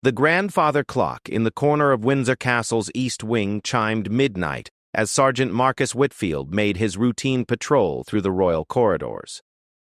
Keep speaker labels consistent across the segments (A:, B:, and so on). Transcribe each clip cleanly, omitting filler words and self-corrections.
A: The grandfather clock in the corner of Windsor Castle's east wing chimed midnight as Sergeant Marcus Whitfield made his routine patrol through the royal corridors.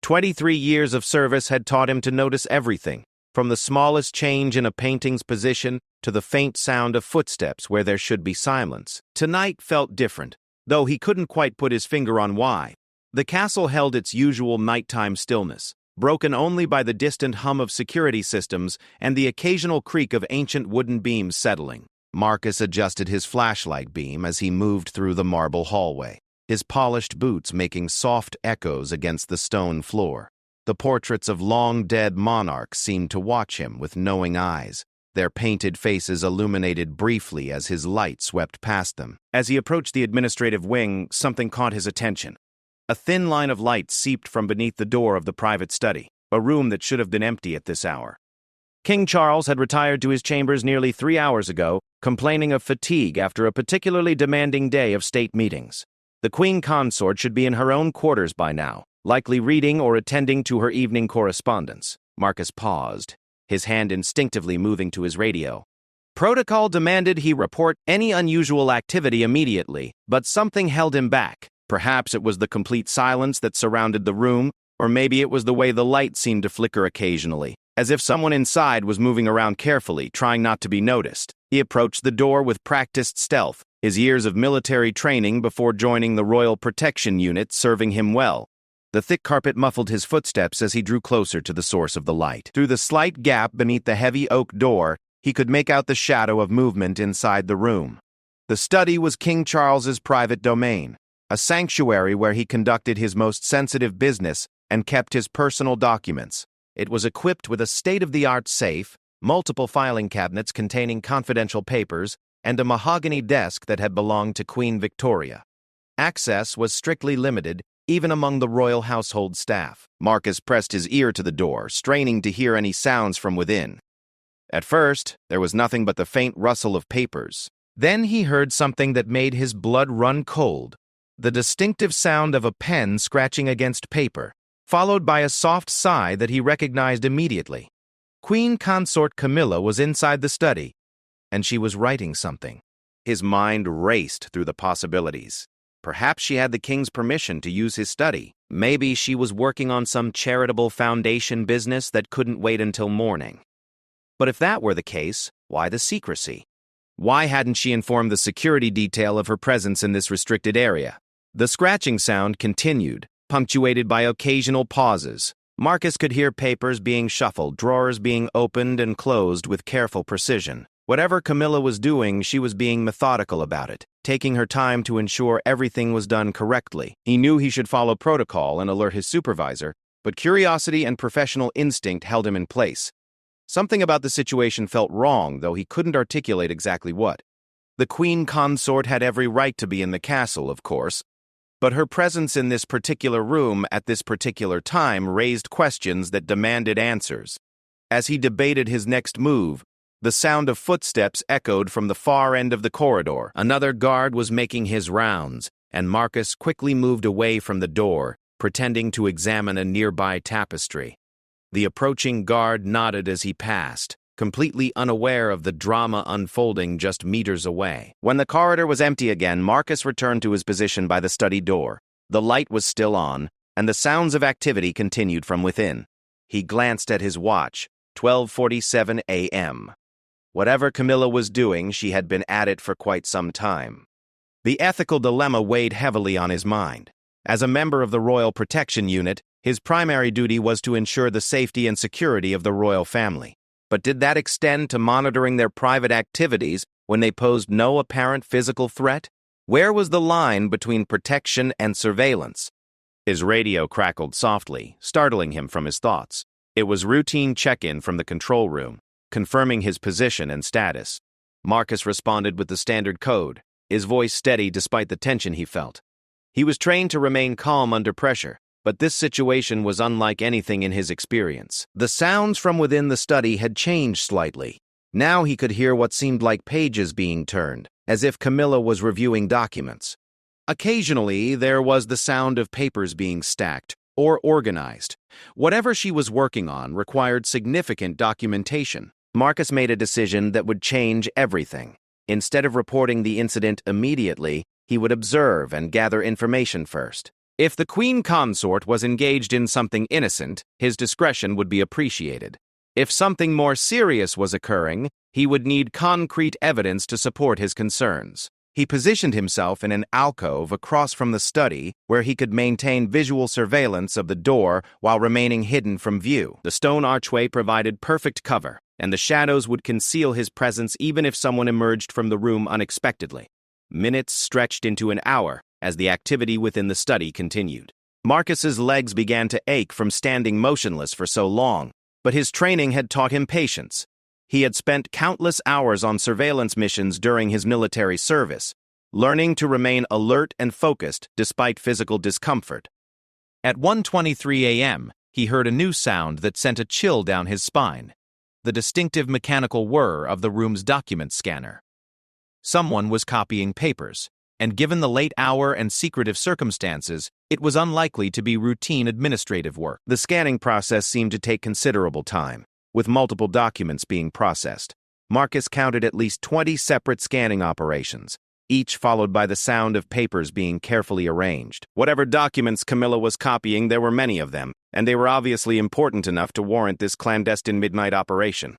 A: 23 years of service had taught him to notice everything, from the smallest change in a painting's position to the faint sound of footsteps where there should be silence. Tonight felt different, though he couldn't quite put his finger on why. The castle held its usual nighttime stillness, broken only by the distant hum of security systems and the occasional creak of ancient wooden beams settling. Marcus adjusted his flashlight beam as he moved through the marble hallway, his polished boots making soft echoes against the stone floor. The portraits of long-dead monarchs seemed to watch him with knowing eyes, their painted faces illuminated briefly as his light swept past them. As he approached the administrative wing, something caught his attention. A thin line of light seeped from beneath the door of the private study, a room that should have been empty at this hour. King Charles had retired to his chambers nearly 3 hours ago, complaining of fatigue after a particularly demanding day of state meetings. The Queen Consort should be in her own quarters by now, likely reading or attending to her evening correspondence. Marcus paused, his hand instinctively moving to his radio. Protocol demanded he report any unusual activity immediately, but something held him back. Perhaps it was the complete silence that surrounded the room, or maybe it was the way the light seemed to flicker occasionally, as if someone inside was moving around carefully, trying not to be noticed. He approached the door with practiced stealth, his years of military training before joining the Royal Protection Unit serving him well. The thick carpet muffled his footsteps as he drew closer to the source of the light. Through the slight gap beneath the heavy oak door, he could make out the shadow of movement inside the room. The study was King Charles's private domain, a sanctuary where he conducted his most sensitive business and kept his personal documents. It was equipped with a state-of-the-art safe, multiple filing cabinets containing confidential papers, and a mahogany desk that had belonged to Queen Victoria. Access was strictly limited, even among the royal household staff. Marcus pressed his ear to the door, straining to hear any sounds from within. At first, there was nothing but the faint rustle of papers. Then he heard something that made his blood run cold. The distinctive sound of a pen scratching against paper, followed by a soft sigh that he recognized immediately. Queen Consort Camilla was inside the study, and she was writing something. His mind raced through the possibilities. Perhaps she had the king's permission to use his study. Maybe she was working on some charitable foundation business that couldn't wait until morning. But if that were the case, why the secrecy? Why hadn't she informed the security detail of her presence in this restricted area? The scratching sound continued, punctuated by occasional pauses. Marcus could hear papers being shuffled, drawers being opened and closed with careful precision. Whatever Camilla was doing, she was being methodical about it, taking her time to ensure everything was done correctly. He knew he should follow protocol and alert his supervisor, but curiosity and professional instinct held him in place. Something about the situation felt wrong, though he couldn't articulate exactly what. The Queen Consort had every right to be in the castle, of course, but her presence in this particular room at this particular time raised questions that demanded answers. As he debated his next move, the sound of footsteps echoed from the far end of the corridor. Another guard was making his rounds, and Marcus quickly moved away from the door, pretending to examine a nearby tapestry. The approaching guard nodded as he passed, completely unaware of the drama unfolding just meters away. When the corridor was empty again, Marcus returned to his position by the study door. The light was still on, and the sounds of activity continued from within. He glanced at his watch, 12:47 a.m. Whatever Camilla was doing, she had been at it for quite some time. The ethical dilemma weighed heavily on his mind. As a member of the Royal Protection Unit, his primary duty was to ensure the safety and security of the royal family. But did that extend to monitoring their private activities when they posed no apparent physical threat? Where was the line between protection and surveillance? His radio crackled softly, startling him from his thoughts. It was routine check-in from the control room, confirming his position and status. Marcus responded with the standard code, his voice steady despite the tension he felt. He was trained to remain calm under pressure, but this situation was unlike anything in his experience. The sounds from within the study had changed slightly. Now he could hear what seemed like pages being turned, as if Camilla was reviewing documents. Occasionally, there was the sound of papers being stacked or organized. Whatever she was working on required significant documentation. Marcus made a decision that would change everything. Instead of reporting the incident immediately, he would observe and gather information first. If the queen consort was engaged in something innocent, his discretion would be appreciated. If something more serious was occurring, he would need concrete evidence to support his concerns. He positioned himself in an alcove across from the study where he could maintain visual surveillance of the door while remaining hidden from view. The stone archway provided perfect cover, and the shadows would conceal his presence even if someone emerged from the room unexpectedly. Minutes stretched into an hour as the activity within the study continued. Marcus's legs began to ache from standing motionless for so long, but his training had taught him patience. He had spent countless hours on surveillance missions during his military service, learning to remain alert and focused despite physical discomfort. At 1:23 a.m., he heard a new sound that sent a chill down his spine, the distinctive mechanical whir of the room's document scanner. Someone was copying papers, and given the late hour and secretive circumstances, it was unlikely to be routine administrative work. The scanning process seemed to take considerable time, with multiple documents being processed. Marcus counted at least 20 separate scanning operations, each followed by the sound of papers being carefully arranged. Whatever documents Camilla was copying, there were many of them, and they were obviously important enough to warrant this clandestine midnight operation.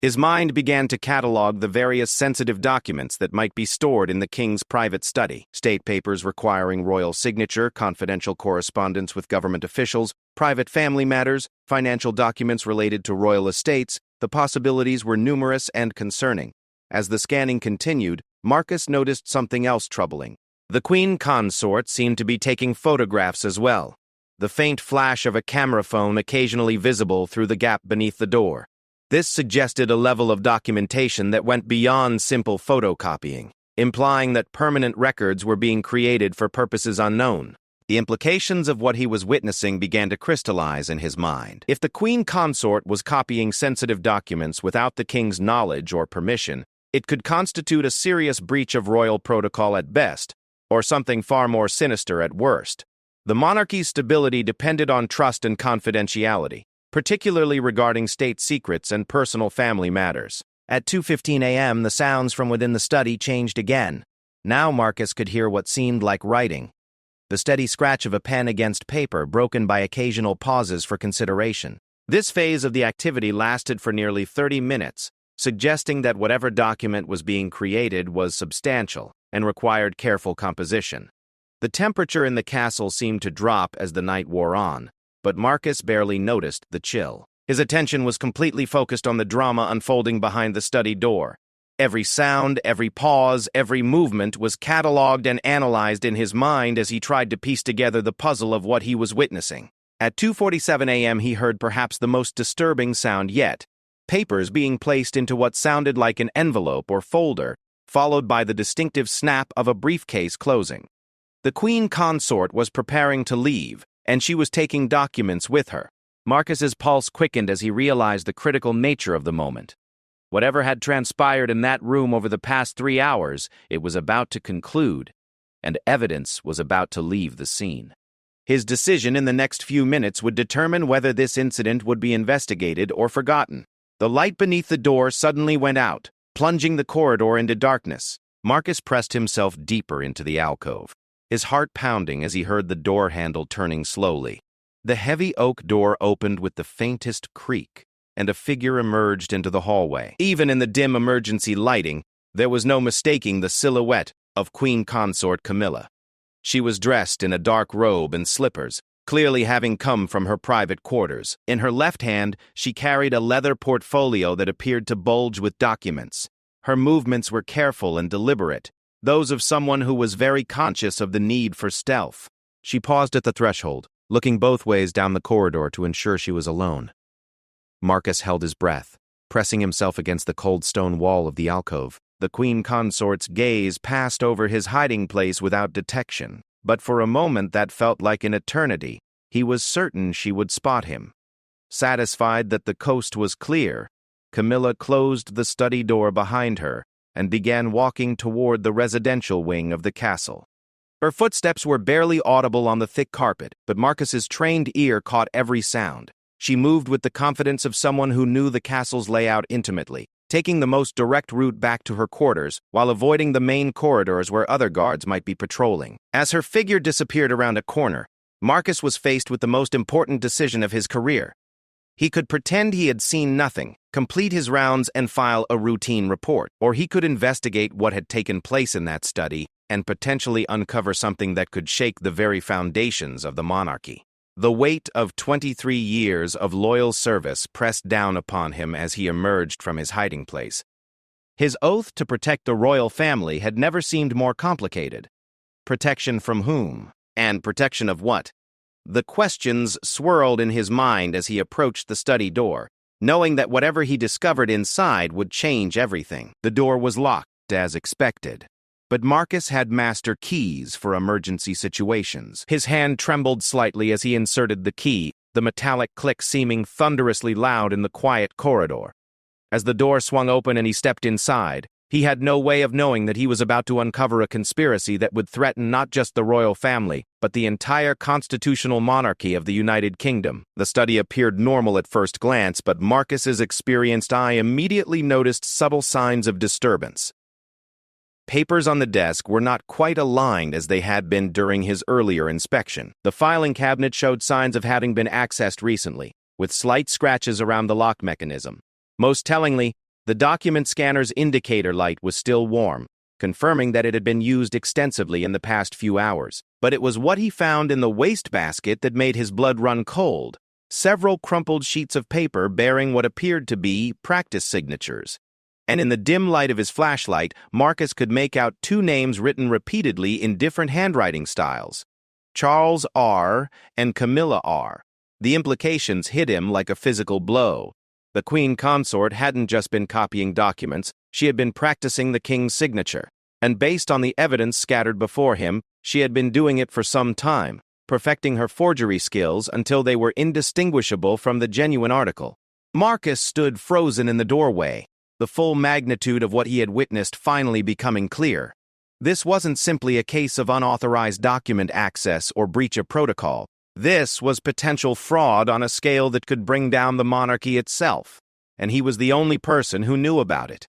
A: His mind began to catalog the various sensitive documents that might be stored in the king's private study: state papers requiring royal signature, confidential correspondence with government officials, private family matters, financial documents related to royal estates. The possibilities were numerous and concerning. As the scanning continued, Marcus noticed something else troubling. The queen consort seemed to be taking photographs as well, the faint flash of a camera phone occasionally visible through the gap beneath the door. This suggested a level of documentation that went beyond simple photocopying, implying that permanent records were being created for purposes unknown. The implications of what he was witnessing began to crystallize in his mind. If the queen consort was copying sensitive documents without the king's knowledge or permission, it could constitute a serious breach of royal protocol at best, or something far more sinister at worst. The monarchy's stability depended on trust and confidentiality, particularly regarding state secrets and personal family matters. At 2:15 a.m., the sounds from within the study changed again. Now Marcus could hear what seemed like writing, the steady scratch of a pen against paper, broken by occasional pauses for consideration. This phase of the activity lasted for nearly 30 minutes, suggesting that whatever document was being created was substantial and required careful composition. The temperature in the castle seemed to drop as the night wore on, but Marcus barely noticed the chill. His attention was completely focused on the drama unfolding behind the study door. Every sound, every pause, every movement was catalogued and analyzed in his mind as he tried to piece together the puzzle of what he was witnessing. At 2:47 a.m., he heard perhaps the most disturbing sound yet: papers being placed into what sounded like an envelope or folder, followed by the distinctive snap of a briefcase closing. The queen consort was preparing to leave, and she was taking documents with her. Marcus's pulse quickened as he realized the critical nature of the moment. Whatever had transpired in that room over the past 3 hours, it was about to conclude, and evidence was about to leave the scene. His decision in the next few minutes would determine whether this incident would be investigated or forgotten. The light beneath the door suddenly went out, plunging the corridor into darkness. Marcus pressed himself deeper into the alcove, his heart pounding as he heard the door handle turning slowly. The heavy oak door opened with the faintest creak, and a figure emerged into the hallway. Even in the dim emergency lighting, there was no mistaking the silhouette of Queen Consort Camilla. She was dressed in a dark robe and slippers, clearly having come from her private quarters. In her left hand, she carried a leather portfolio that appeared to bulge with documents. Her movements were careful and deliberate, those of someone who was very conscious of the need for stealth. She paused at the threshold, looking both ways down the corridor to ensure she was alone. Marcus held his breath, pressing himself against the cold stone wall of the alcove. The queen consort's gaze passed over his hiding place without detection, but for a moment that felt like an eternity. He was certain she would spot him. Satisfied that the coast was clear, Camilla closed the study door behind her and began walking toward the residential wing of the castle. Her footsteps were barely audible on the thick carpet, but Marcus's trained ear caught every sound. She moved with the confidence of someone who knew the castle's layout intimately, taking the most direct route back to her quarters while avoiding the main corridors where other guards might be patrolling. As her figure disappeared around a corner, Marcus was faced with the most important decision of his career. He could pretend he had seen nothing, complete his rounds and file a routine report, or he could investigate what had taken place in that study and potentially uncover something that could shake the very foundations of the monarchy. The weight of 23 years of loyal service pressed down upon him as he emerged from his hiding place. His oath to protect the royal family had never seemed more complicated. Protection from whom? And protection of what? The questions swirled in his mind as he approached the study door, knowing that whatever he discovered inside would change everything. The door was locked, as expected. But Marcus had master keys for emergency situations. His hand trembled slightly as he inserted the key, the metallic click seeming thunderously loud in the quiet corridor. As the door swung open and he stepped inside, he had no way of knowing that he was about to uncover a conspiracy that would threaten not just the royal family, but the entire constitutional monarchy of the United Kingdom. The study appeared normal at first glance, but Marcus's experienced eye immediately noticed subtle signs of disturbance. Papers on the desk were not quite aligned as they had been during his earlier inspection. The filing cabinet showed signs of having been accessed recently, with slight scratches around the lock mechanism. Most tellingly, the document scanner's indicator light was still warm, confirming that it had been used extensively in the past few hours. But it was what he found in the wastebasket that made his blood run cold. Several crumpled sheets of paper bearing what appeared to be practice signatures. And in the dim light of his flashlight, Marcus could make out two names written repeatedly in different handwriting styles: Charles R. and Camilla R. The implications hit him like a physical blow. The Queen Consort hadn't just been copying documents, she had been practicing the king's signature. And based on the evidence scattered before him, she had been doing it for some time, perfecting her forgery skills until they were indistinguishable from the genuine article. Marcus stood frozen in the doorway, the full magnitude of what he had witnessed finally becoming clear. This wasn't simply a case of unauthorized document access or breach of protocol. This was potential fraud on a scale that could bring down the monarchy itself, and he was the only person who knew about it.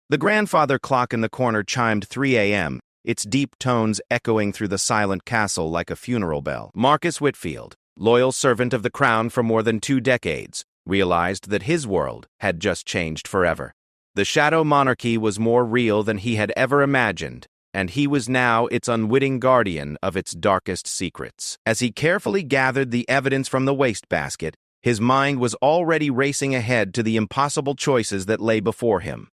A: The grandfather clock in the corner chimed 3 a.m., its deep tones echoing through the silent castle like a funeral bell. Marcus Whitfield, loyal servant of the crown for more than 2 decades, realized that his world had just changed forever. The shadow monarchy was more real than he had ever imagined, and he was now its unwitting guardian of its darkest secrets. As he carefully gathered the evidence from the wastebasket, his mind was already racing ahead to the impossible choices that lay before him.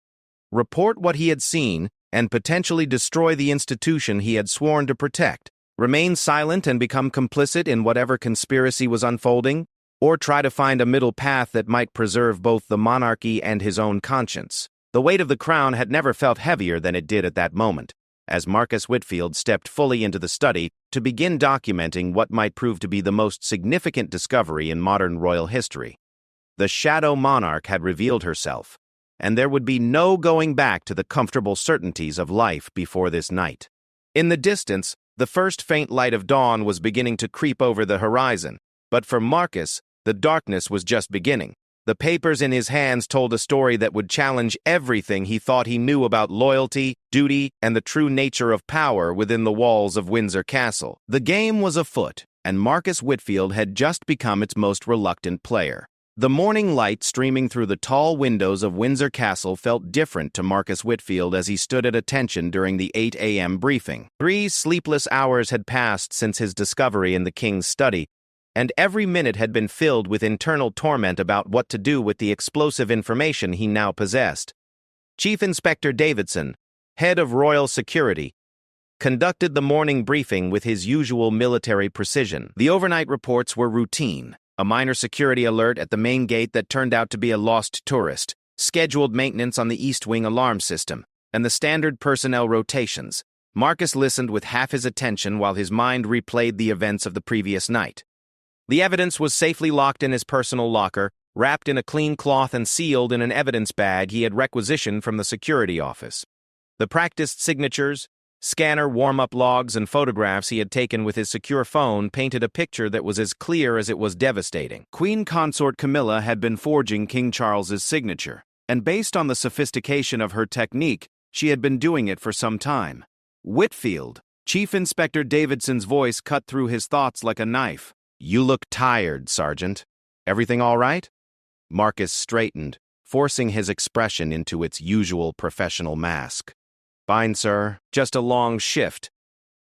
A: Report what he had seen and potentially destroy the institution he had sworn to protect, remain silent and become complicit in whatever conspiracy was unfolding, or try to find a middle path that might preserve both the monarchy and his own conscience. The weight of the crown had never felt heavier than it did at that moment, as Marcus Whitfield stepped fully into the study to begin documenting what might prove to be the most significant discovery in modern royal history. The shadow monarch had revealed herself, and there would be no going back to the comfortable certainties of life before this night. In the distance, the first faint light of dawn was beginning to creep over the horizon, but for Marcus, the darkness was just beginning. The papers in his hands told a story that would challenge everything he thought he knew about loyalty, duty, and the true nature of power within the walls of Windsor Castle. The game was afoot, and Marcus Whitfield had just become its most reluctant player. The morning light streaming through the tall windows of Windsor Castle felt different to Marcus Whitfield as he stood at attention during the 8 a.m. briefing. 3 sleepless hours had passed since his discovery in the king's study, and every minute had been filled with internal torment about what to do with the explosive information he now possessed. Chief Inspector Davidson, head of Royal Security, conducted the morning briefing with his usual military precision. The overnight reports were routine: a minor security alert at the main gate that turned out to be a lost tourist, scheduled maintenance on the East Wing alarm system, and the standard personnel rotations. Marcus listened with half his attention while his mind replayed the events of the previous night. The evidence was safely locked in his personal locker, wrapped in a clean cloth and sealed in an evidence bag he had requisitioned from the security office. The practiced signatures, Scanner, warm-up logs, and photographs he had taken with his secure phone painted a picture that was as clear as it was devastating. Queen Consort Camilla had been forging King Charles's signature, and based on the sophistication of her technique, she had been doing it for some time. Whitfield, Chief Inspector Davidson's voice cut through his thoughts like a knife. "You look tired, Sergeant. Everything all right?" Marcus straightened, forcing his expression into its usual professional mask. "Fine, sir. Just a long shift."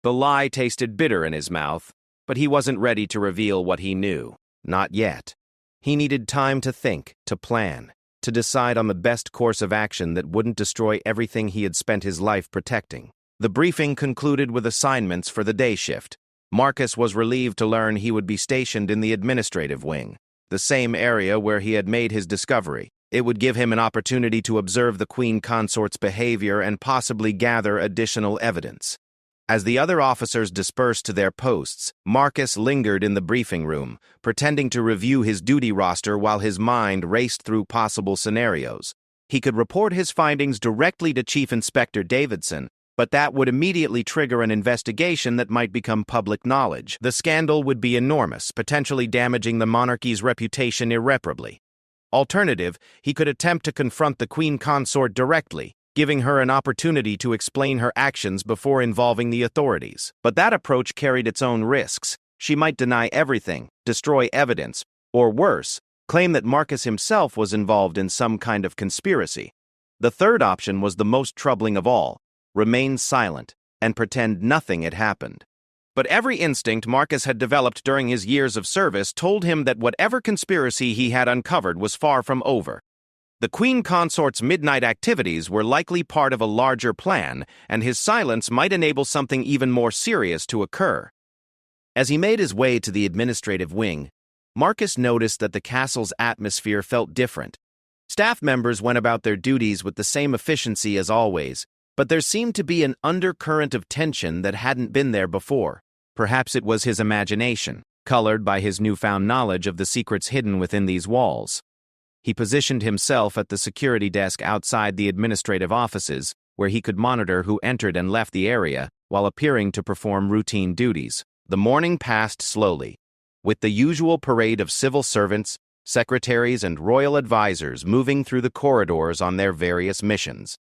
A: The lie tasted bitter in his mouth, but he wasn't ready to reveal what he knew. Not yet. He needed time to think, to plan, to decide on the best course of action that wouldn't destroy everything he had spent his life protecting. The briefing concluded with assignments for the day shift. Marcus was relieved to learn he would be stationed in the administrative wing, the same area where he had made his discovery. It would give him an opportunity to observe the Queen Consort's behavior and possibly gather additional evidence. As the other officers dispersed to their posts, Marcus lingered in the briefing room, pretending to review his duty roster while his mind raced through possible scenarios. He could report his findings directly to Chief Inspector Davidson, but that would immediately trigger an investigation that might become public knowledge. The scandal would be enormous, potentially damaging the monarchy's reputation irreparably. Alternative, he could attempt to confront the Queen Consort directly, giving her an opportunity to explain her actions before involving the authorities. But that approach carried its own risks. She might deny everything, destroy evidence, or worse, claim that Marcus himself was involved in some kind of conspiracy. The third option was the most troubling of all: remain silent and pretend nothing had happened. But every instinct Marcus had developed during his years of service told him that whatever conspiracy he had uncovered was far from over. The Queen Consort's midnight activities were likely part of a larger plan, and his silence might enable something even more serious to occur. As he made his way to the administrative wing, Marcus noticed that the castle's atmosphere felt different. Staff members went about their duties with the same efficiency as always, but there seemed to be an undercurrent of tension that hadn't been there before. Perhaps it was his imagination, colored by his newfound knowledge of the secrets hidden within these walls. He positioned himself at the security desk outside the administrative offices, where he could monitor who entered and left the area while appearing to perform routine duties. The morning passed slowly, with the usual parade of civil servants, secretaries, and royal advisors moving through the corridors on their various missions.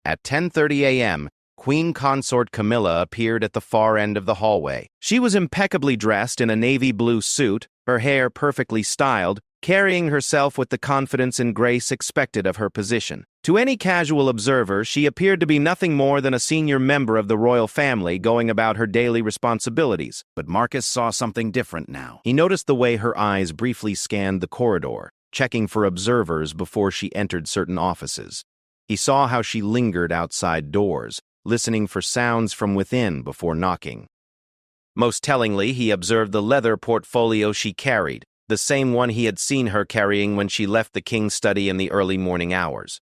A: At 10:30 a.m., Queen Consort Camilla appeared at the far end of the hallway. She was impeccably dressed in a navy blue suit, her hair perfectly styled, carrying herself with the confidence and grace expected of her position. To any casual observer, she appeared to be nothing more than a senior member of the royal family going about her daily responsibilities. But Marcus saw something different now. He noticed the way her eyes briefly scanned the corridor, checking for observers before she entered certain offices. He saw how she lingered outside doors, listening for sounds from within before knocking. Most tellingly, he observed the leather portfolio she carried, the same one he had seen her carrying when she left the king's study in the early morning hours.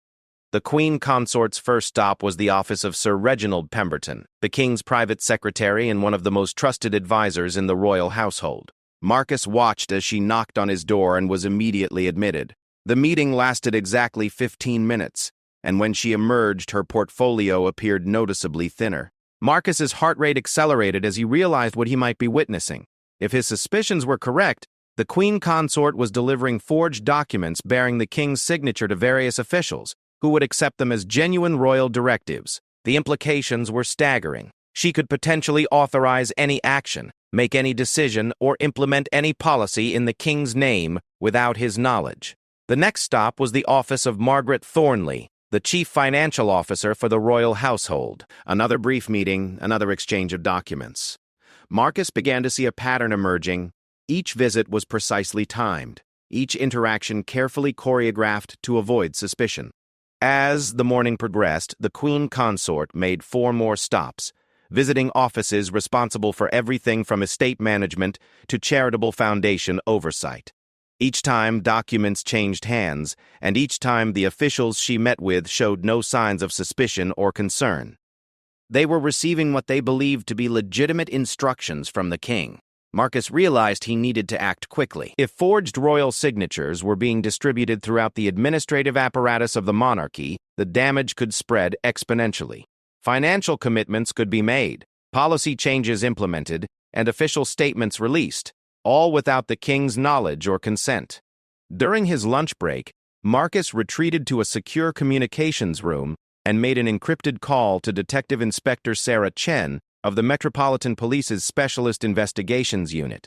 A: The Queen Consort's first stop was the office of Sir Reginald Pemberton, the king's private secretary and one of the most trusted advisors in the royal household. Marcus watched as she knocked on his door and was immediately admitted. The meeting lasted exactly 15 minutes. And when she emerged, her portfolio appeared noticeably thinner. Marcus's heart rate accelerated as he realized what he might be witnessing. If his suspicions were correct, the Queen Consort was delivering forged documents bearing the king's signature to various officials, who would accept them as genuine royal directives. The implications were staggering. She could potentially authorize any action, make any decision, or implement any policy in the king's name without his knowledge. The next stop was the office of Margaret Thornley, the chief financial officer for the royal household. Another brief meeting, another exchange of documents. Marcus began to see a pattern emerging. Each visit was precisely timed, each interaction carefully choreographed to avoid suspicion. As the morning progressed, the Queen Consort made 4 more stops, visiting offices responsible for everything from estate management to charitable foundation oversight. Each time, documents changed hands, and each time the officials she met with showed no signs of suspicion or concern. They were receiving what they believed to be legitimate instructions from the king. Marcus realized he needed to act quickly. If forged royal signatures were being distributed throughout the administrative apparatus of the monarchy, the damage could spread exponentially. Financial commitments could be made, policy changes implemented, and official statements released, all without the king's knowledge or consent. During his lunch break, Marcus retreated to a secure communications room and made an encrypted call to Detective Inspector Sarah Chen of the Metropolitan Police's Specialist Investigations Unit.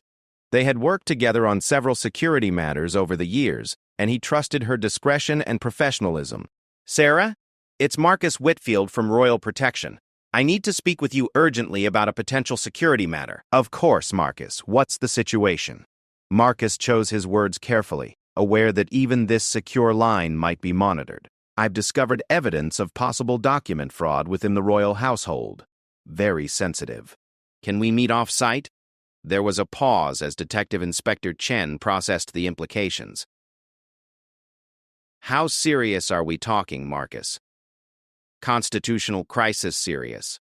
A: They had worked together on several security matters over the years, and he trusted her discretion and professionalism. "Sarah, it's Marcus Whitfield from Royal Protection. I need to speak with you urgently about a potential security matter." "Of course, Marcus. What's the situation?" Marcus chose his words carefully, aware that even this secure line might be monitored. "I've discovered evidence of possible document fraud within the royal household. Very sensitive. Can we meet off-site?" There was a pause as Detective Inspector Chen processed the implications. "How serious are we talking, Marcus?" "Constitutional crisis serious."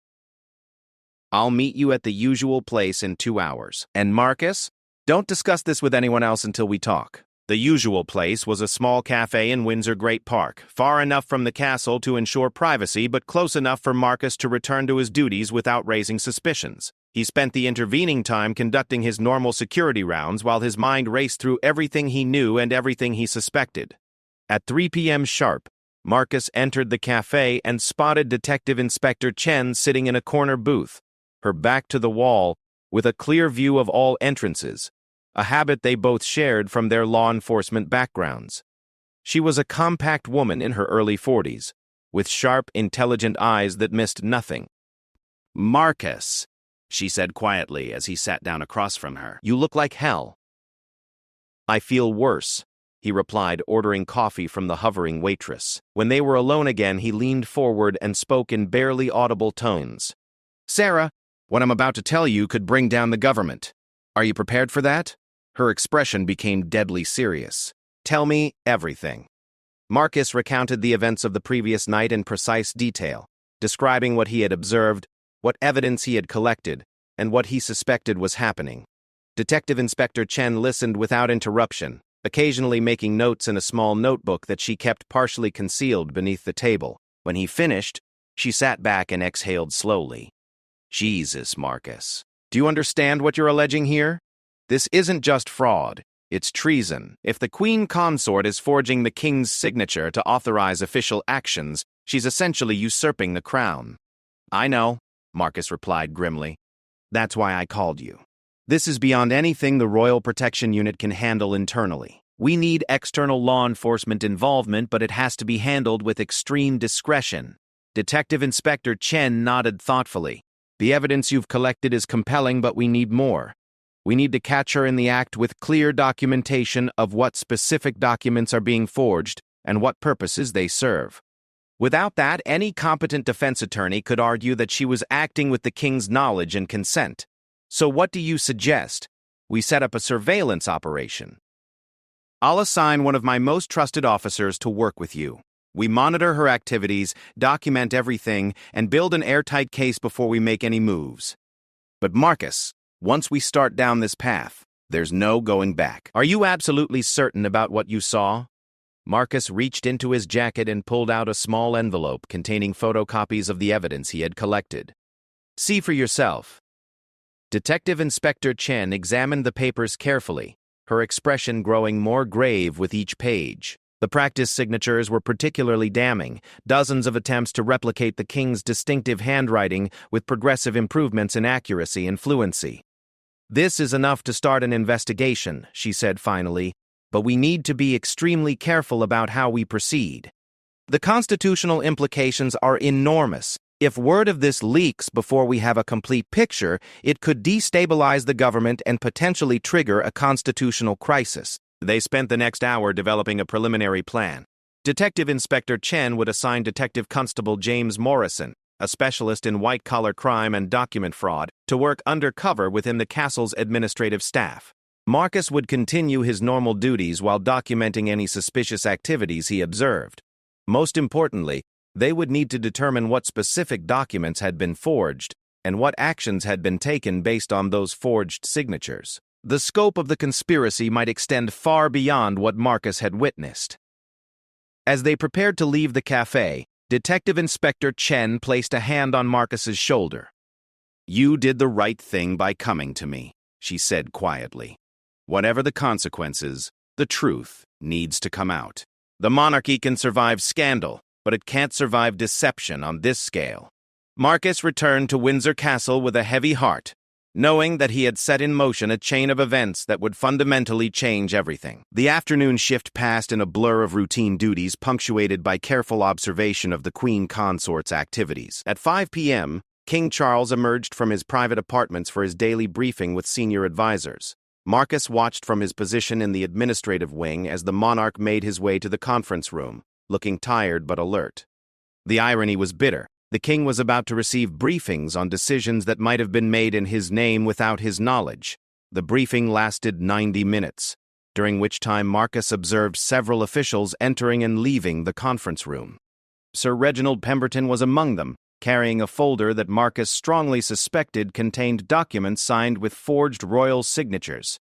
A: "I'll meet you at the usual place in 2 hours. And Marcus, don't discuss this with anyone else until we talk." The usual place was a small cafe in Windsor Great Park, far enough from the castle to ensure privacy but close enough for Marcus to return to his duties without raising suspicions. He spent the intervening time conducting his normal security rounds while his mind raced through everything he knew and everything he suspected. At 3 p.m. sharp, Marcus entered the cafe and spotted Detective Inspector Chen sitting in a corner booth, her back to the wall, with a clear view of all entrances, a habit they both shared from their law enforcement backgrounds. She was a compact woman in her early 40s, with sharp, intelligent eyes that missed nothing. "Marcus," she said quietly as he sat down across from her, "you look like hell." "I feel worse," he replied, ordering coffee from the hovering waitress. When they were alone again, he leaned forward and spoke in barely audible tones. "Sarah, what I'm about to tell you could bring down the government. Are you prepared for that?" Her expression became deadly serious. "Tell me everything." Marcus recounted the events of the previous night in precise detail, describing what he had observed, what evidence he had collected, and what he suspected was happening. Detective Inspector Chen listened without interruption, occasionally making notes in a small notebook that she kept partially concealed beneath the table. When he finished, she sat back and exhaled slowly. "Jesus, Marcus. Do you understand what you're alleging here? This isn't just fraud, it's treason. If the Queen Consort is forging the King's signature to authorize official actions, she's essentially usurping the crown." "I know," Marcus replied grimly. "That's why I called you. This is beyond anything the Royal Protection Unit can handle internally. We need external law enforcement involvement, but it has to be handled with extreme discretion." Detective Inspector Chen nodded thoughtfully. "The evidence you've collected is compelling, but we need more. We need to catch her in the act with clear documentation of what specific documents are being forged and what purposes they serve. Without that, any competent defense attorney could argue that she was acting with the king's knowledge and consent. So what do you suggest? We set up a surveillance operation. I'll assign one of my most trusted officers to work with you. We monitor her activities, document everything, and build an airtight case before we make any moves. But Marcus, once we start down this path, there's no going back. Are you absolutely certain about what you saw?" Marcus reached into his jacket and pulled out a small envelope containing photocopies of the evidence he had collected. "See for yourself." Detective Inspector Chen examined the papers carefully, her expression growing more grave with each page. The practice signatures were particularly damning, dozens of attempts to replicate the king's distinctive handwriting with progressive improvements in accuracy and fluency. "This is enough to start an investigation," she said finally, "but we need to be extremely careful about how we proceed. The constitutional implications are enormous. If word of this leaks before we have a complete picture, it could destabilize the government and potentially trigger a constitutional crisis." They spent the next hour developing a preliminary plan. Detective Inspector Chen would assign Detective Constable James Morrison, a specialist in white-collar crime and document fraud, to work undercover within the castle's administrative staff. Marcus would continue his normal duties while documenting any suspicious activities he observed. Most importantly, they would need to determine what specific documents had been forged and what actions had been taken based on those forged signatures. The scope of the conspiracy might extend far beyond what Marcus had witnessed. As they prepared to leave the cafe, Detective Inspector Chen placed a hand on Marcus's shoulder. "You did the right thing by coming to me," she said quietly. "Whatever the consequences, the truth needs to come out. The monarchy can survive scandal, but it can't survive deception on this scale." Marcus returned to Windsor Castle with a heavy heart, knowing that he had set in motion a chain of events that would fundamentally change everything. The afternoon shift passed in a blur of routine duties punctuated by careful observation of the Queen Consort's activities. At 5 p.m., King Charles emerged from his private apartments for his daily briefing with senior advisors. Marcus watched from his position in the administrative wing as the monarch made his way to the conference room, looking tired but alert. The irony was bitter. The king was about to receive briefings on decisions that might have been made in his name without his knowledge. The briefing lasted 90 minutes, during which time Marcus observed several officials entering and leaving the conference room. Sir Reginald Pemberton was among them, carrying a folder that Marcus strongly suspected contained documents signed with forged royal signatures.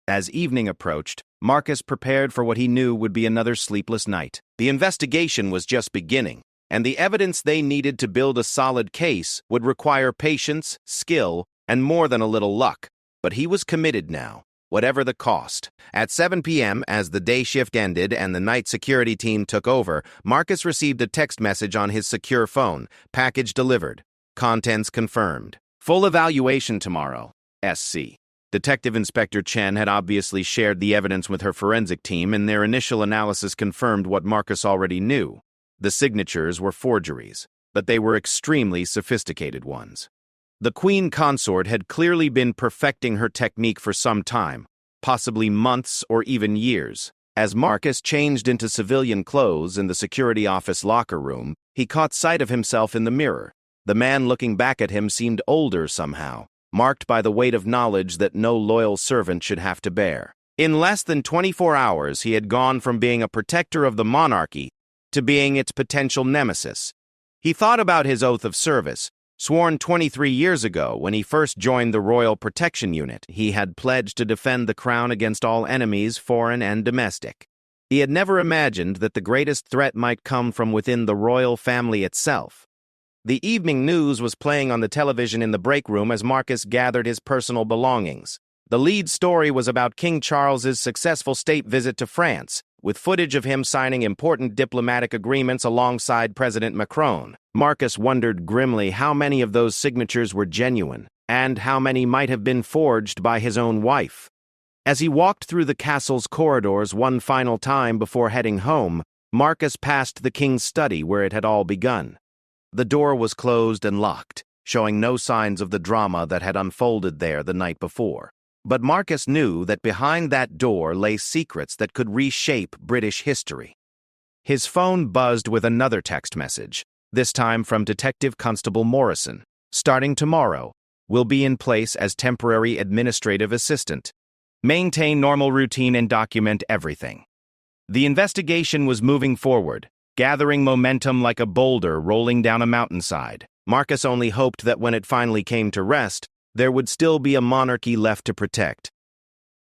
A: As evening approached, Marcus prepared for what he knew would be another sleepless night. The investigation was just beginning, and the evidence they needed to build a solid case would require patience, skill, and more than a little luck. But he was committed now, whatever the cost. At 7 p.m., as the day shift ended and the night security team took over, Marcus received a text message on his secure phone. "Package delivered. Contents confirmed. Full evaluation tomorrow. SC." Detective Inspector Chen had obviously shared the evidence with her forensic team, and their initial analysis confirmed what Marcus already knew. The signatures were forgeries, but they were extremely sophisticated ones. The Queen Consort had clearly been perfecting her technique for some time, possibly months or even years. As Marcus changed into civilian clothes in the security office locker room, he caught sight of himself in the mirror. The man looking back at him seemed older somehow, marked by the weight of knowledge that no loyal servant should have to bear. In less than 24 hours, he had gone from being a protector of the monarchy to being its potential nemesis. He thought about his oath of service, sworn 23 years ago when he first joined the Royal Protection Unit. He had pledged to defend the crown against all enemies, foreign and domestic. He had never imagined that the greatest threat might come from within the royal family itself. The evening news was playing on the television in the break room as Marcus gathered his personal belongings. The lead story was about King Charles's successful state visit to France, with footage of him signing important diplomatic agreements alongside President Macron. Marcus wondered grimly how many of those signatures were genuine, and how many might have been forged by his own wife. As he walked through the castle's corridors one final time before heading home, Marcus passed the king's study where it had all begun. The door was closed and locked, showing no signs of the drama that had unfolded there the night before. But Marcus knew that behind that door lay secrets that could reshape British history. His phone buzzed with another text message, this time from Detective Constable Morrison. "Starting tomorrow, will be in place as temporary administrative assistant. Maintain normal routine and document everything." The investigation was moving forward, gathering momentum like a boulder rolling down a mountainside. Marcus only hoped that when it finally came to rest, there would still be a monarchy left to protect.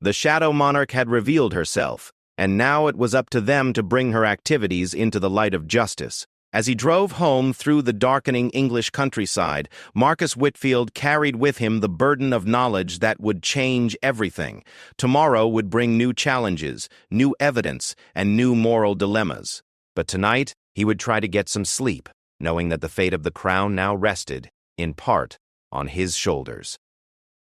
A: The Shadow Monarch had revealed herself, and now it was up to them to bring her activities into the light of justice. As he drove home through the darkening English countryside, Marcus Whitfield carried with him the burden of knowledge that would change everything. Tomorrow would bring new challenges, new evidence, and new moral dilemmas. But tonight, he would try to get some sleep, knowing that the fate of the crown now rested, in part, on his shoulders.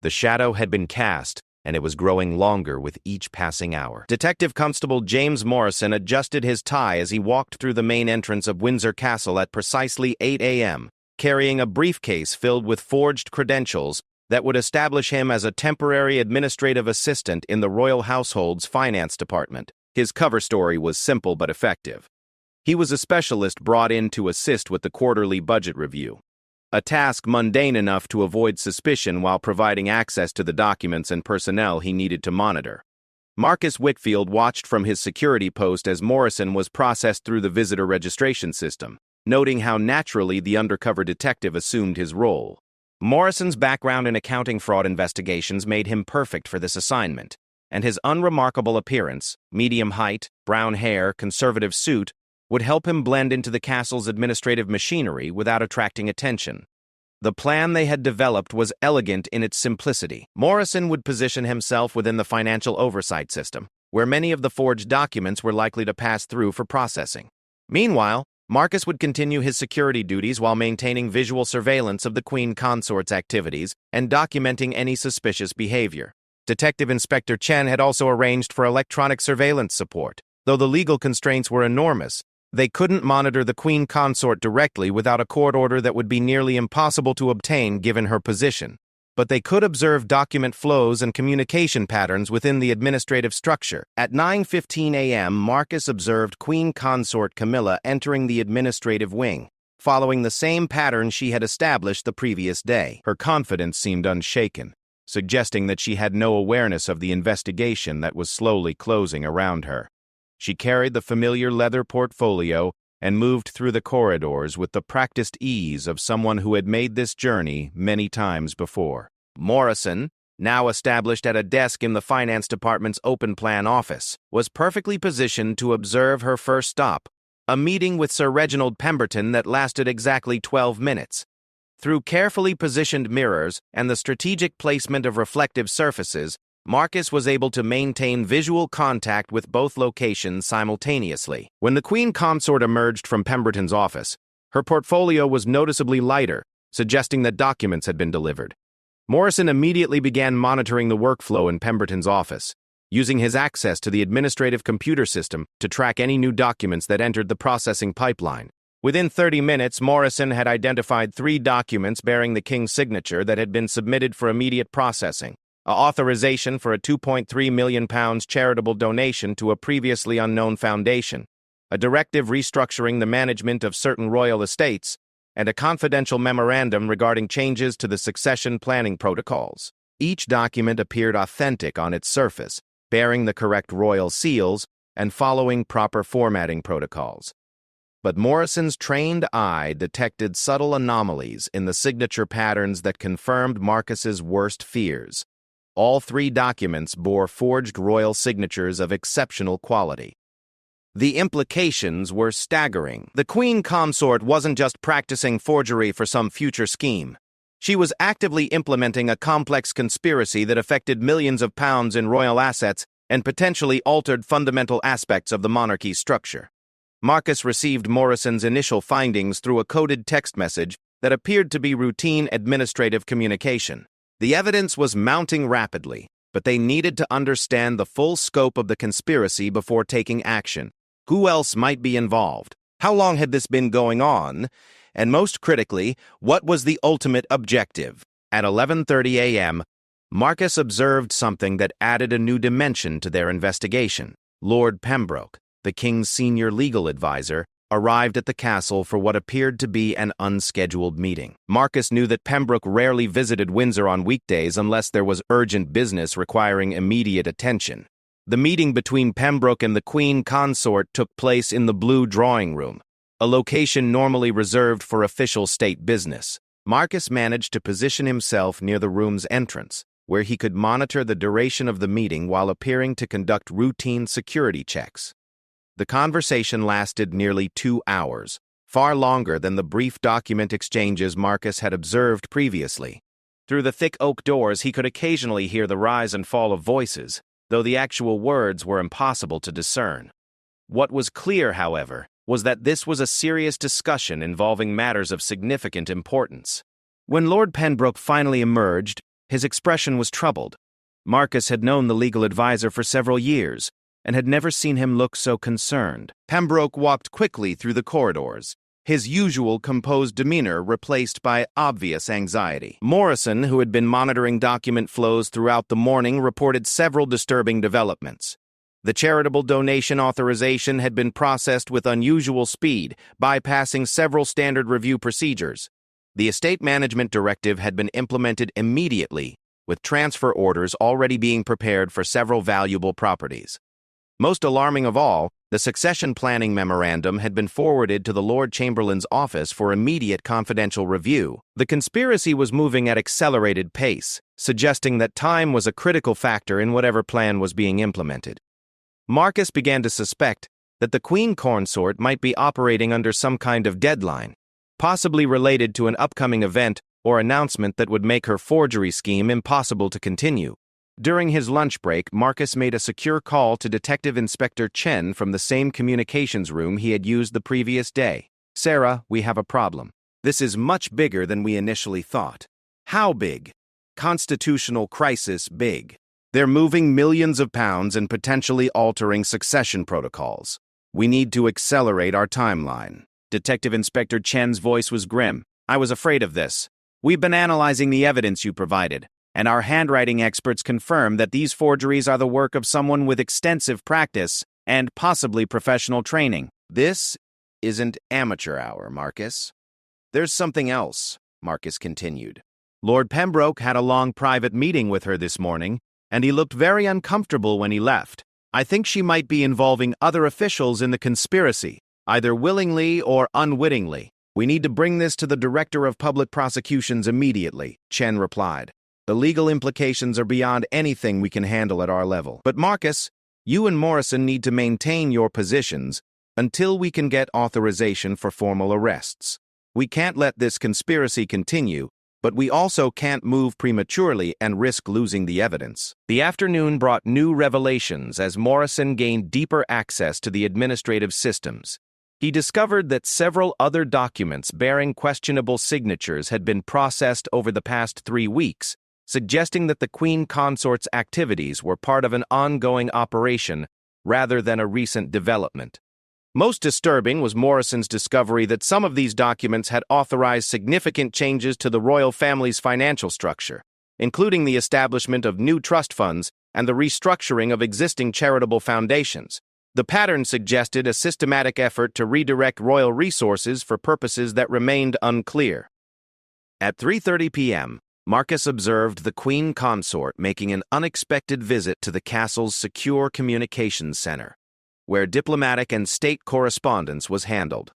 A: The shadow had been cast, and it was growing longer with each passing hour. Detective Constable James Morrison adjusted his tie as he walked through the main entrance of Windsor Castle at precisely 8 a.m., carrying a briefcase filled with forged credentials that would establish him as a temporary administrative assistant in the royal household's finance department. His cover story was simple but effective. He was a specialist brought in to assist with the quarterly budget review, a task mundane enough to avoid suspicion while providing access to the documents and personnel he needed to monitor. Marcus Whitfield watched from his security post as Morrison was processed through the visitor registration system, noting how naturally the undercover detective assumed his role. Morrison's background in accounting fraud investigations made him perfect for this assignment, and his unremarkable appearance, medium height, brown hair, conservative suit, would help him blend into the castle's administrative machinery without attracting attention. The plan they had developed was elegant in its simplicity. Morrison would position himself within the financial oversight system, where many of the forged documents were likely to pass through for processing. Meanwhile, Marcus would continue his security duties while maintaining visual surveillance of the Queen Consort's activities and documenting any suspicious behavior. Detective Inspector Chen had also arranged for electronic surveillance support. Though the legal constraints were enormous, they couldn't monitor the Queen Consort directly without a court order that would be nearly impossible to obtain given her position. But they could observe document flows and communication patterns within the administrative structure. At 9:15 a.m., Marcus observed Queen Consort Camilla entering the administrative wing, following the same pattern she had established the previous day. Her confidence seemed unshaken, suggesting that she had no awareness of the investigation that was slowly closing around her. She carried the familiar leather portfolio and moved through the corridors with the practiced ease of someone who had made this journey many times before. Morrison, now established at a desk in the finance department's open plan office, was perfectly positioned to observe her first stop, a meeting with Sir Reginald Pemberton that lasted exactly 12 minutes. Through carefully positioned mirrors and the strategic placement of reflective surfaces, Marcus was able to maintain visual contact with both locations simultaneously. When the Queen Consort emerged from Pemberton's office, her portfolio was noticeably lighter, suggesting that documents had been delivered. Morrison immediately began monitoring the workflow in Pemberton's office, using his access to the administrative computer system to track any new documents that entered the processing pipeline. Within 30 minutes, Morrison had identified 3 documents bearing the King's signature that had been submitted for immediate processing: authorization for a £2.3 million charitable donation to a previously unknown foundation, a directive restructuring the management of certain royal estates, and a confidential memorandum regarding changes to the succession planning protocols. Each document appeared authentic on its surface, bearing the correct royal seals and following proper formatting protocols. But Morrison's trained eye detected subtle anomalies in the signature patterns that confirmed Marcus's worst fears. All 3 documents bore forged royal signatures of exceptional quality. The implications were staggering. The Queen Consort wasn't just practicing forgery for some future scheme. She was actively implementing a complex conspiracy that affected millions of pounds in royal assets and potentially altered fundamental aspects of the monarchy's structure. Marcus received Morrison's initial findings through a coded text message that appeared to be routine administrative communication. The evidence was mounting rapidly, but they needed to understand the full scope of the conspiracy before taking action. Who else might be involved? How long had this been going on? And most critically, what was the ultimate objective? At 11:30 a.m., Marcus observed something that added a new dimension to their investigation. Lord Pembroke, the King's senior legal advisor, arrived at the castle for what appeared to be an unscheduled meeting. Marcus knew that Pembroke rarely visited Windsor on weekdays unless there was urgent business requiring immediate attention. The meeting between Pembroke and the Queen Consort took place in the Blue Drawing Room, a location normally reserved for official state business. Marcus managed to position himself near the room's entrance, where he could monitor the duration of the meeting while appearing to conduct routine security checks. The conversation lasted nearly 2 hours, far longer than the brief document exchanges Marcus had observed previously. Through the thick oak doors, he could occasionally hear the rise and fall of voices, though the actual words were impossible to discern. What was clear, however, was that this was a serious discussion involving matters of significant importance. When Lord Pembroke finally emerged, his expression was troubled. Marcus had known the legal advisor for several years, and had never seen him look so concerned. Pembroke walked quickly through the corridors, his usual composed demeanor replaced by obvious anxiety. Morrison, who had been monitoring document flows throughout the morning, reported several disturbing developments. The charitable donation authorization had been processed with unusual speed, bypassing several standard review procedures. The estate management directive had been implemented immediately, with transfer orders already being prepared for several valuable properties. Most alarming of all, the succession planning memorandum had been forwarded to the Lord Chamberlain's office for immediate confidential review. The conspiracy was moving at accelerated pace, suggesting that time was a critical factor in whatever plan was being implemented. Marcus began to suspect that the Queen Consort might be operating under some kind of deadline, possibly related to an upcoming event or announcement that would make her forgery scheme impossible to continue. During his lunch break, Marcus made a secure call to Detective Inspector Chen from the same communications room he had used the previous day. "Sarah, we have a problem. This is much bigger than we initially thought." "How big?" "Constitutional crisis big. They're moving millions of pounds and potentially altering succession protocols. We need to accelerate our timeline." Detective Inspector Chen's voice was grim. "I was afraid of this. We've been analyzing the evidence you provided, and our handwriting experts confirm that these forgeries are the work of someone with extensive practice and possibly professional training." "This isn't amateur hour, Marcus. There's something else," Marcus continued. "Lord Pembroke had a long private meeting with her this morning, and he looked very uncomfortable when he left. I think she might be involving other officials in the conspiracy, either willingly or unwittingly. We need to bring this to the Director of Public Prosecutions immediately," Chen replied. "The legal implications are beyond anything we can handle at our level. But Marcus, you and Morrison need to maintain your positions until we can get authorization for formal arrests. We can't let this conspiracy continue, but we also can't move prematurely and risk losing the evidence." The afternoon brought new revelations as Morrison gained deeper access to the administrative systems. He discovered that several other documents bearing questionable signatures had been processed over the past 3 weeks, suggesting that the Queen Consort's activities were part of an ongoing operation rather than a recent development. Most disturbing was Morrison's discovery that some of these documents had authorized significant changes to the royal family's financial structure, including the establishment of new trust funds and the restructuring of existing charitable foundations. The pattern suggested a systematic effort to redirect royal resources for purposes that remained unclear. At 3:30 p.m., Marcus observed the Queen Consort making an unexpected visit to the castle's secure communications center, where diplomatic and state correspondence was handled.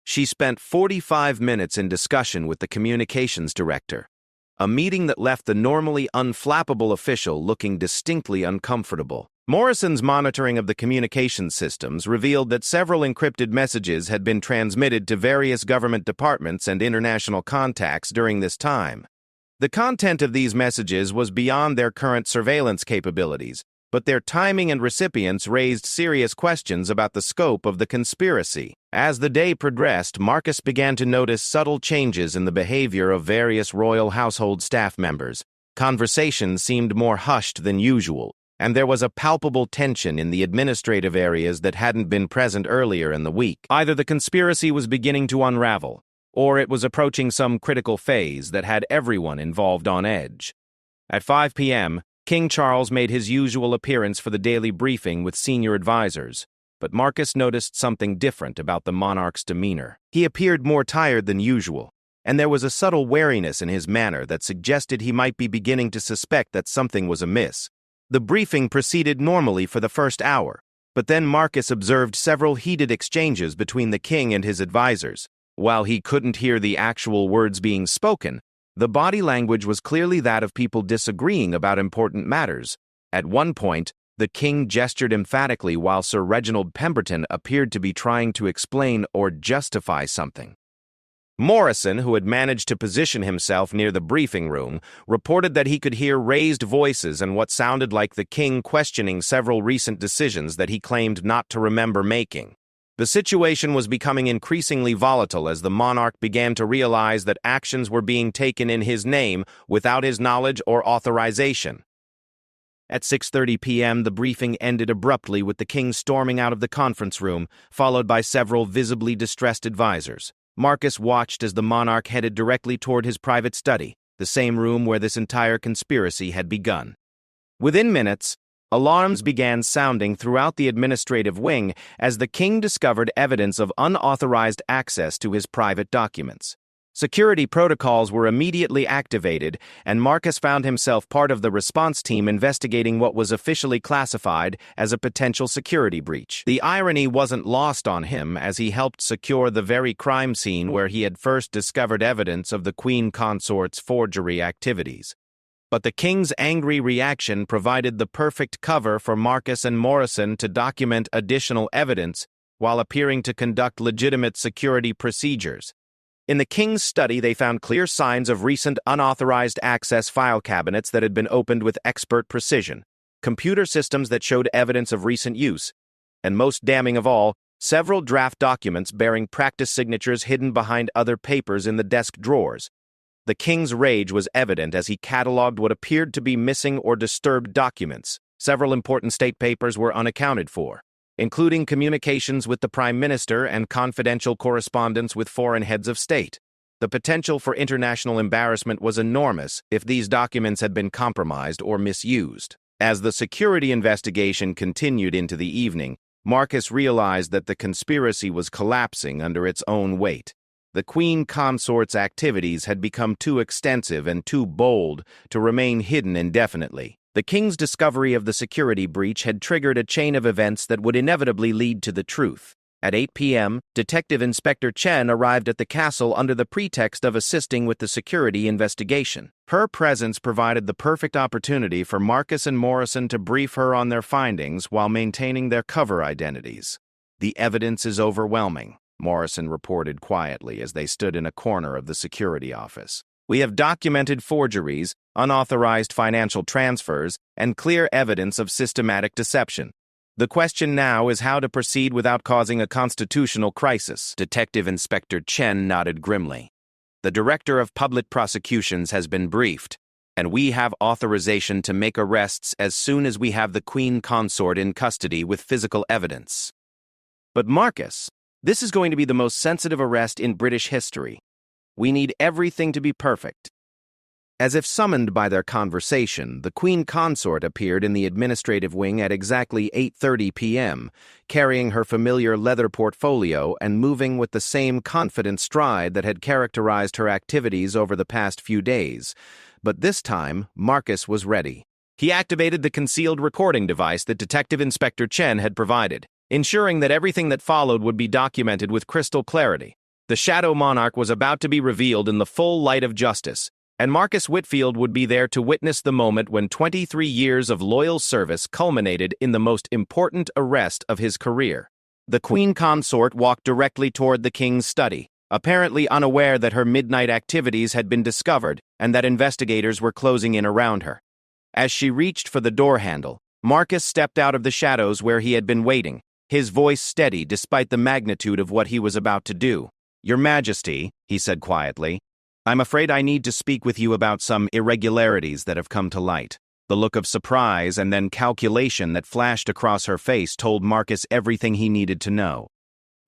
A: She spent 45 minutes in discussion with the communications director, a meeting that left the normally unflappable official looking distinctly uncomfortable. Morrison's monitoring of the communications systems revealed that several encrypted messages had been transmitted to various government departments and international contacts during this time. The content of these messages was beyond their current surveillance capabilities, but their timing and recipients raised serious questions about the scope of the conspiracy. As the day progressed, Marcus began to notice subtle changes in the behavior of various royal household staff members. Conversations seemed more hushed than usual, and there was a palpable tension in the administrative areas that hadn't been present earlier in the week. Either the conspiracy was beginning to unravel, or it was approaching some critical phase that had everyone involved on edge. At 5 p.m., King Charles made his usual appearance for the daily briefing with senior advisors, but Marcus noticed something different about the monarch's demeanor. He appeared more tired than usual, and there was a subtle wariness in his manner that suggested he might be beginning to suspect that something was amiss. The briefing proceeded normally for the first hour, but then Marcus observed several heated exchanges between the king and his advisors. While he couldn't hear the actual words being spoken, the body language was clearly that of people disagreeing about important matters. At one point, the king gestured emphatically while Sir Reginald Pemberton appeared to be trying to explain or justify something. Morrison, who had managed to position himself near the briefing room, reported that he could hear raised voices and what sounded like the king questioning several recent decisions that he claimed not to remember making. The situation was becoming increasingly volatile as the monarch began to realize that actions were being taken in his name without his knowledge or authorization. At 6:30 p.m., the briefing ended abruptly with the king storming out of the conference room, followed by several visibly distressed advisors. Marcus watched as the monarch headed directly toward his private study, the same room where this entire conspiracy had begun. Within minutes, alarms began sounding throughout the administrative wing as the king discovered evidence of unauthorized access to his private documents. Security protocols were immediately activated, and Marcus found himself part of the response team investigating what was officially classified as a potential security breach. The irony wasn't lost on him as he helped secure the very crime scene where he had first discovered evidence of the Queen Consort's forgery activities. But the king's angry reaction provided the perfect cover for Marcus and Morrison to document additional evidence while appearing to conduct legitimate security procedures. In the king's study, they found clear signs of recent unauthorized access file cabinets that had been opened with expert precision, computer systems that showed evidence of recent use, and most damning of all, several draft documents bearing practice signatures hidden behind other papers in the desk drawers. The king's rage was evident as he catalogued what appeared to be missing or disturbed documents. Several important state papers were unaccounted for, including communications with the Prime Minister and confidential correspondence with foreign heads of state. The potential for international embarrassment was enormous if these documents had been compromised or misused. As the security investigation continued into the evening, Marcus realized that the conspiracy was collapsing under its own weight. The Queen Consort's activities had become too extensive and too bold to remain hidden indefinitely. The king's discovery of the security breach had triggered a chain of events that would inevitably lead to the truth. At 8 p.m., Detective Inspector Chen arrived at the castle under the pretext of assisting with the security investigation. Her presence provided the perfect opportunity for Marcus and Morrison to brief her on their findings while maintaining their cover identities. "The evidence is overwhelming," Morrison reported quietly as they stood in a corner of the security office. "We have documented forgeries, unauthorized financial transfers, and clear evidence of systematic deception. The question now is how to proceed without causing a constitutional crisis." Detective Inspector Chen nodded grimly. "The Director of Public Prosecutions has been briefed, and we have authorization to make arrests as soon as we have the Queen Consort in custody with physical evidence." "But Marcus, this is going to be the most sensitive arrest in British history. We need everything to be perfect." As if summoned by their conversation, the Queen Consort appeared in the administrative wing at exactly 8:30 p.m., carrying her familiar leather portfolio and moving with the same confident stride that had characterized her activities over the past few days. But this time, Marcus was ready. He activated the concealed recording device that Detective Inspector Chen had provided, ensuring that everything that followed would be documented with crystal clarity. The Shadow Monarch was about to be revealed in the full light of justice, and Marcus Whitfield would be there to witness the moment when 23 years of loyal service culminated in the most important arrest of his career. The Queen Consort walked directly toward the king's study, apparently unaware that her midnight activities had been discovered and that investigators were closing in around her. As she reached for the door handle, Marcus stepped out of the shadows where he had been waiting, his voice steady despite the magnitude of what he was about to do. "Your Majesty," he said quietly, "I'm afraid I need to speak with you about some irregularities that have come to light." The look of surprise and then calculation that flashed across her face told Marcus everything he needed to know.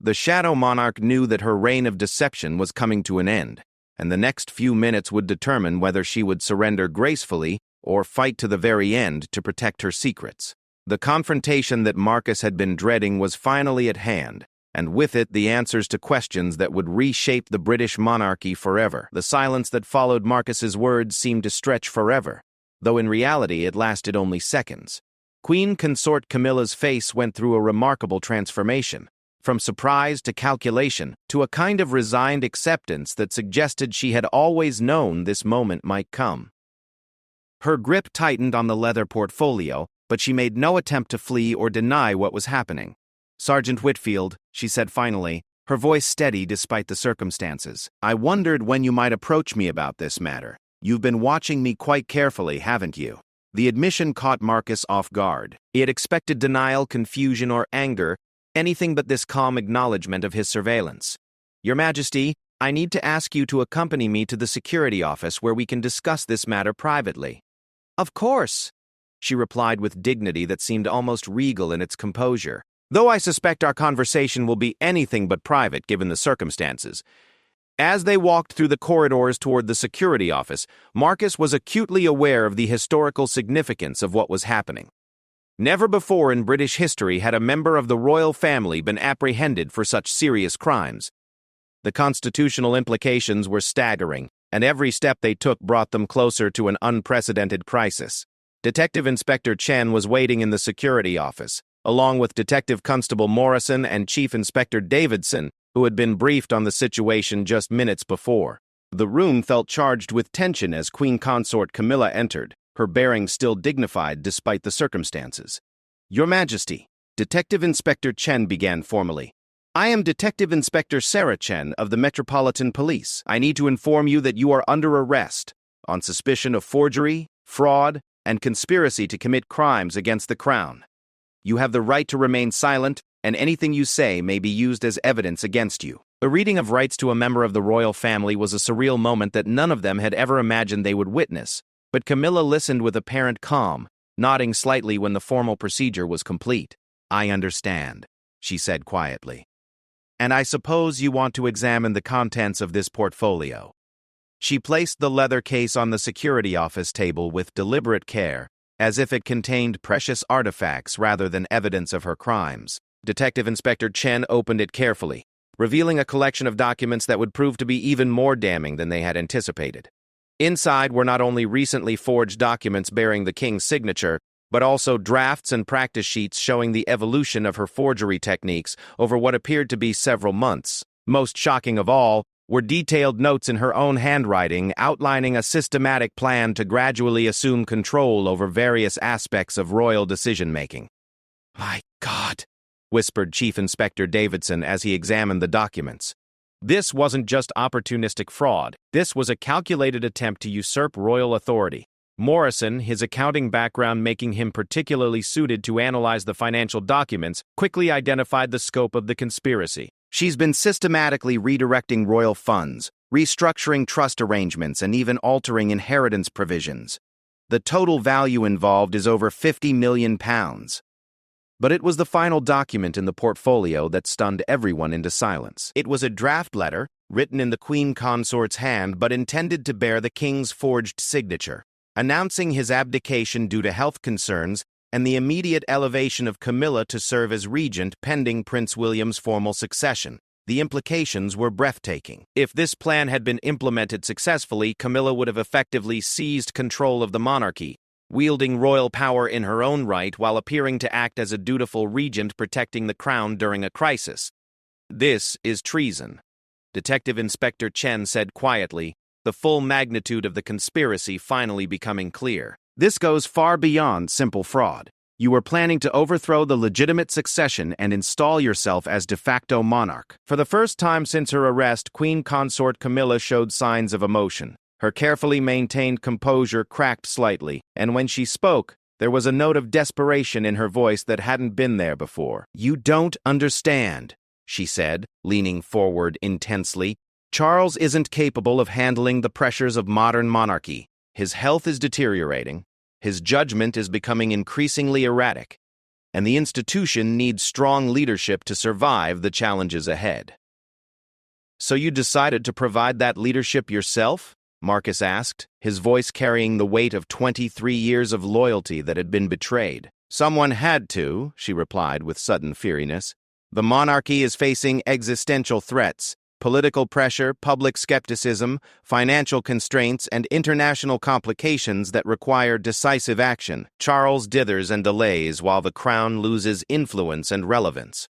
A: The Shadow Monarch knew that her reign of deception was coming to an end, and the next few minutes would determine whether she would surrender gracefully or fight to the very end to protect her secrets. The confrontation that Marcus had been dreading was finally at hand, and with it the answers to questions that would reshape the British monarchy forever. The silence that followed Marcus's words seemed to stretch forever, though in reality it lasted only seconds. Queen Consort Camilla's face went through a remarkable transformation, from surprise to calculation to a kind of resigned acceptance that suggested she had always known this moment might come. Her grip tightened on the leather portfolio, but she made no attempt to flee or deny what was happening. "Sergeant Whitfield," she said finally, her voice steady despite the circumstances, "I wondered when you might approach me about this matter. You've been watching me quite carefully, haven't you?" The admission caught Marcus off guard. He had expected denial, confusion, or anger, anything but this calm acknowledgement of his surveillance. "Your Majesty, I need to ask you to accompany me to the security office where we can discuss this matter privately." "Of course," she replied with dignity that seemed almost regal in its composure. "Though I suspect our conversation will be anything but private given the circumstances." As they walked through the corridors toward the security office, Marcus was acutely aware of the historical significance of what was happening. Never before in British history had a member of the royal family been apprehended for such serious crimes. The constitutional implications were staggering, and every step they took brought them closer to an unprecedented crisis. Detective Inspector Chen was waiting in the security office, along with Detective Constable Morrison and Chief Inspector Davidson, who had been briefed on the situation just minutes before. The room felt charged with tension as Queen Consort Camilla entered, her bearing still dignified despite the circumstances. "Your Majesty," Detective Inspector Chen began formally. "I am Detective Inspector Sarah Chen of the Metropolitan Police. I need to inform you that you are under arrest on suspicion of forgery, fraud, and conspiracy to commit crimes against the Crown. You have the right to remain silent, and anything you say may be used as evidence against you." The reading of rights to a member of the royal family was a surreal moment that none of them had ever imagined they would witness, but Camilla listened with apparent calm, nodding slightly when the formal procedure was complete. "I understand," she said quietly. "And I suppose you want to examine the contents of this portfolio." She placed the leather case on the security office table with deliberate care, as if it contained precious artifacts rather than evidence of her crimes. Detective Inspector Chen opened it carefully, revealing a collection of documents that would prove to be even more damning than they had anticipated. Inside were not only recently forged documents bearing the king's signature, but also drafts and practice sheets showing the evolution of her forgery techniques over what appeared to be several months. Most shocking of all were detailed notes in her own handwriting outlining a systematic plan to gradually assume control over various aspects of royal decision-making. "My God," whispered Chief Inspector Davidson as he examined the documents. This wasn't just opportunistic fraud. This was a calculated attempt to usurp royal authority. Morrison, his accounting background making him particularly suited to analyze the financial documents, quickly identified the scope of the conspiracy. "She's been systematically redirecting royal funds, restructuring trust arrangements, and even altering inheritance provisions. The total value involved is over £50 million. But it was the final document in the portfolio that stunned everyone into silence. It was a draft letter, written in the Queen Consort's hand but intended to bear the king's forged signature, announcing his abdication due to health concerns and the immediate elevation of Camilla to serve as regent pending Prince William's formal succession. The implications were breathtaking. If this plan had been implemented successfully, Camilla would have effectively seized control of the monarchy, wielding royal power in her own right while appearing to act as a dutiful regent protecting the crown during a crisis. "This is treason," Detective Inspector Chen said quietly, the full magnitude of the conspiracy finally becoming clear. "This goes far beyond simple fraud. You were planning to overthrow the legitimate succession and install yourself as de facto monarch." For the first time since her arrest, Queen Consort Camilla showed signs of emotion. Her carefully maintained composure cracked slightly, and when she spoke, there was a note of desperation in her voice that hadn't been there before. "You don't understand," she said, leaning forward intensely. "Charles isn't capable of handling the pressures of modern monarchy. His health is deteriorating, his judgment is becoming increasingly erratic, and the institution needs strong leadership to survive the challenges ahead." "So you decided to provide that leadership yourself?" Marcus asked, his voice carrying the weight of 23 years of loyalty that had been betrayed. "Someone had to," she replied with sudden fierceness. "The monarchy is facing existential threats, political pressure, public skepticism, financial constraints, and international complications that require decisive action. Charles dithers and delays while the crown loses influence and relevance."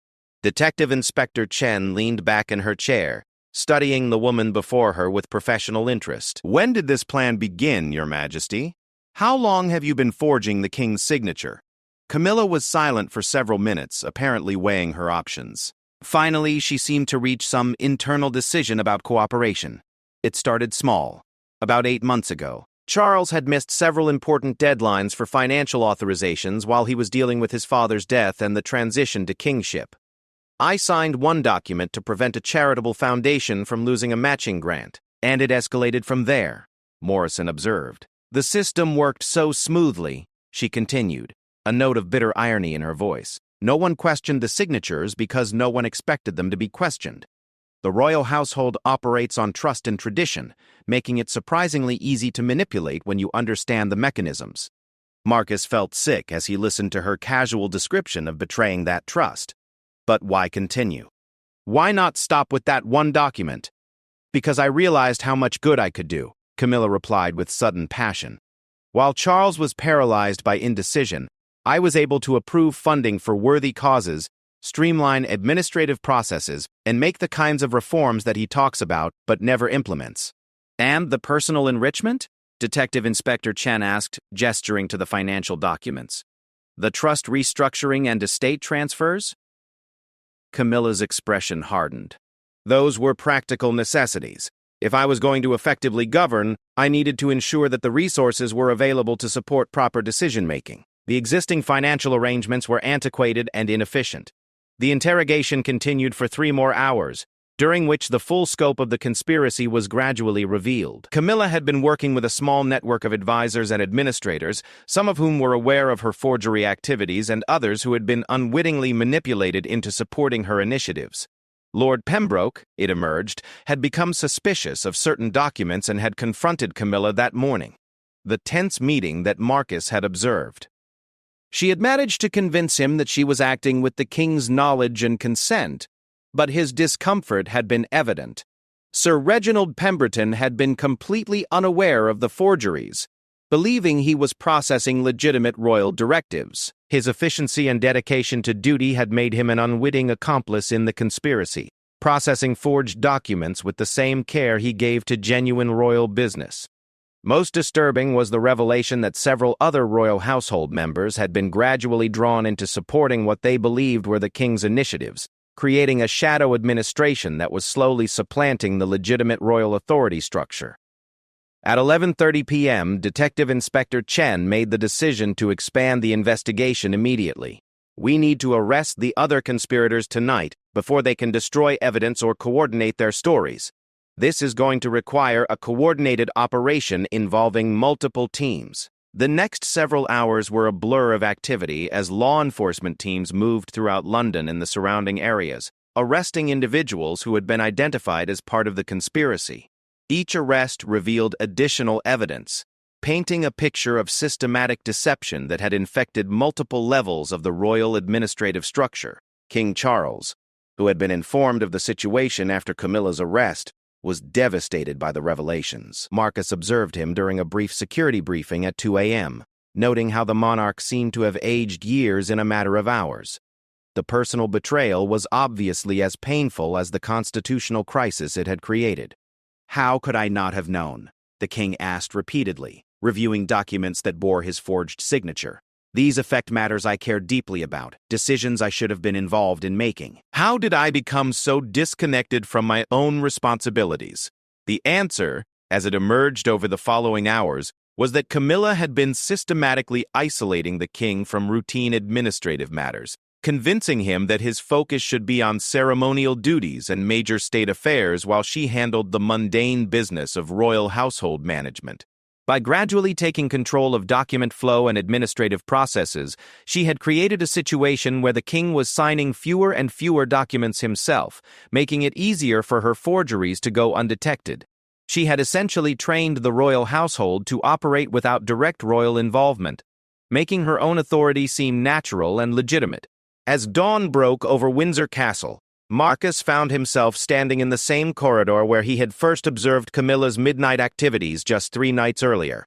A: Detective Inspector Chen leaned back in her chair, studying the woman before her with professional interest. "When did this plan begin, Your Majesty? How long have you been forging the king's signature?" Camilla was silent for several minutes, apparently weighing her options. Finally, she seemed to reach some internal decision about cooperation. It started small. About 8 months ago, Charles had missed several important deadlines for financial authorizations while he was dealing with his father's death and the transition to kingship. I signed one document to prevent a charitable foundation from losing a matching grant, and it escalated from there, Morrison observed. "The system worked so smoothly," she continued, a note of bitter irony in her voice. "No one questioned the signatures because no one expected them to be questioned. The royal household operates on trust and tradition, making it surprisingly easy to manipulate when you understand the mechanisms." Marcus felt sick as he listened to her casual description of betraying that trust. But why continue? Why not stop with that one document? "Because I realized how much good I could do," Camilla replied with sudden passion. "While Charles was paralyzed by indecision, I was able to approve funding for worthy causes, streamline administrative processes, and make the kinds of reforms that he talks about but never implements. And the personal enrichment? Detective Inspector Chen asked, gesturing to the financial documents. The trust restructuring and estate transfers? Camilla's expression hardened. Those were practical necessities. If I was going to effectively govern, I needed to ensure that the resources were available to support proper decision-making. The existing financial arrangements were antiquated and inefficient. The interrogation continued for 3 more hours, during which the full scope of the conspiracy was gradually revealed. Camilla had been working with a small network of advisors and administrators, some of whom were aware of her forgery activities and others who had been unwittingly manipulated into supporting her initiatives. Lord Pembroke, it emerged, had become suspicious of certain documents and had confronted Camilla that morning. The tense meeting that Marcus had observed. She had managed to convince him that she was acting with the king's knowledge and consent, but his discomfort had been evident. Sir Reginald Pemberton had been completely unaware of the forgeries, believing he was processing legitimate royal directives. His efficiency and dedication to duty had made him an unwitting accomplice in the conspiracy, processing forged documents with the same care he gave to genuine royal business. Most disturbing was the revelation that several other royal household members had been gradually drawn into supporting what they believed were the king's initiatives, creating a shadow administration that was slowly supplanting the legitimate royal authority structure. At 11:30 p.m., Detective Inspector Chen made the decision to expand the investigation immediately. We need to arrest the other conspirators tonight before they can destroy evidence or coordinate their stories. This is going to require a coordinated operation involving multiple teams. The next several hours were a blur of activity as law enforcement teams moved throughout London and the surrounding areas, arresting individuals who had been identified as part of the conspiracy. Each arrest revealed additional evidence, painting a picture of systematic deception that had infected multiple levels of the royal administrative structure. King Charles, who had been informed of the situation after Camilla's arrest, was devastated by the revelations. Marcus observed him during a brief security briefing at 2 a.m., noting how the monarch seemed to have aged years in a matter of hours. The personal betrayal was obviously as painful as the constitutional crisis it had created. "How could I not have known?" the king asked repeatedly, reviewing documents that bore his forged signature. "These affect matters I care deeply about, decisions I should have been involved in making. How did I become so disconnected from my own responsibilities?" The answer, as it emerged over the following hours, was that Camilla had been systematically isolating the king from routine administrative matters, convincing him that his focus should be on ceremonial duties and major state affairs while she handled the mundane business of royal household management. By gradually taking control of document flow and administrative processes, she had created a situation where the king was signing fewer and fewer documents himself, making it easier for her forgeries to go undetected. She had essentially trained the royal household to operate without direct royal involvement, making her own authority seem natural and legitimate. As dawn broke over Windsor Castle, Marcus found himself standing in the same corridor where he had first observed Camilla's midnight activities just 3 nights earlier.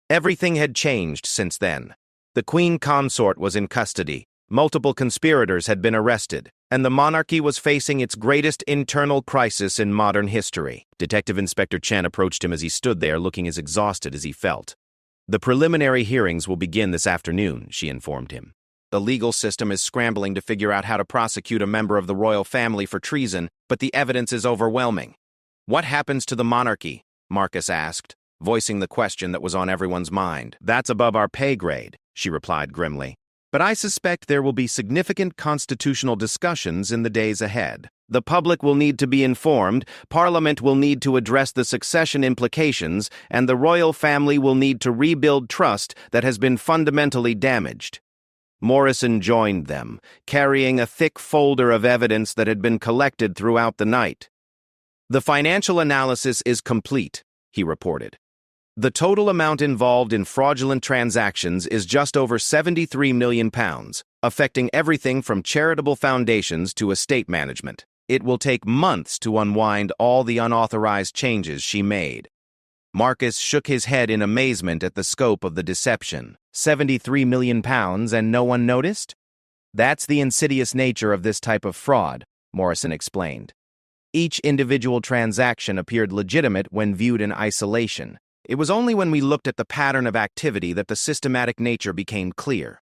A: Everything had changed since then. The queen consort was in custody, multiple conspirators had been arrested, and the monarchy was facing its greatest internal crisis in modern history. Detective Inspector Chen approached him as he stood there, looking as exhausted as he felt. "The preliminary hearings will begin this afternoon," she informed him. "The legal system is scrambling to figure out how to prosecute a member of the royal family for treason, but the evidence is overwhelming." "What happens to the monarchy?" Marcus asked, voicing the question that was on everyone's mind. "That's above our pay grade," she replied grimly. "But I suspect there will be significant constitutional discussions in the days ahead. The public will need to be informed, Parliament will need to address the succession implications, and the royal family will need to rebuild trust that has been fundamentally damaged." Morrison joined them, carrying a thick folder of evidence that had been collected throughout the night. "The financial analysis is complete," he reported. "The total amount involved in fraudulent transactions is just over £73 million, affecting everything from charitable foundations to estate management. It will take months to unwind all the unauthorized changes she made." Marcus shook his head in amazement at the scope of the deception. £73 million and no one noticed? "That's the insidious nature of this type of fraud," Morrison explained. Each individual transaction appeared legitimate when viewed in isolation. It was only when we looked at the pattern of activity that the systematic nature became clear.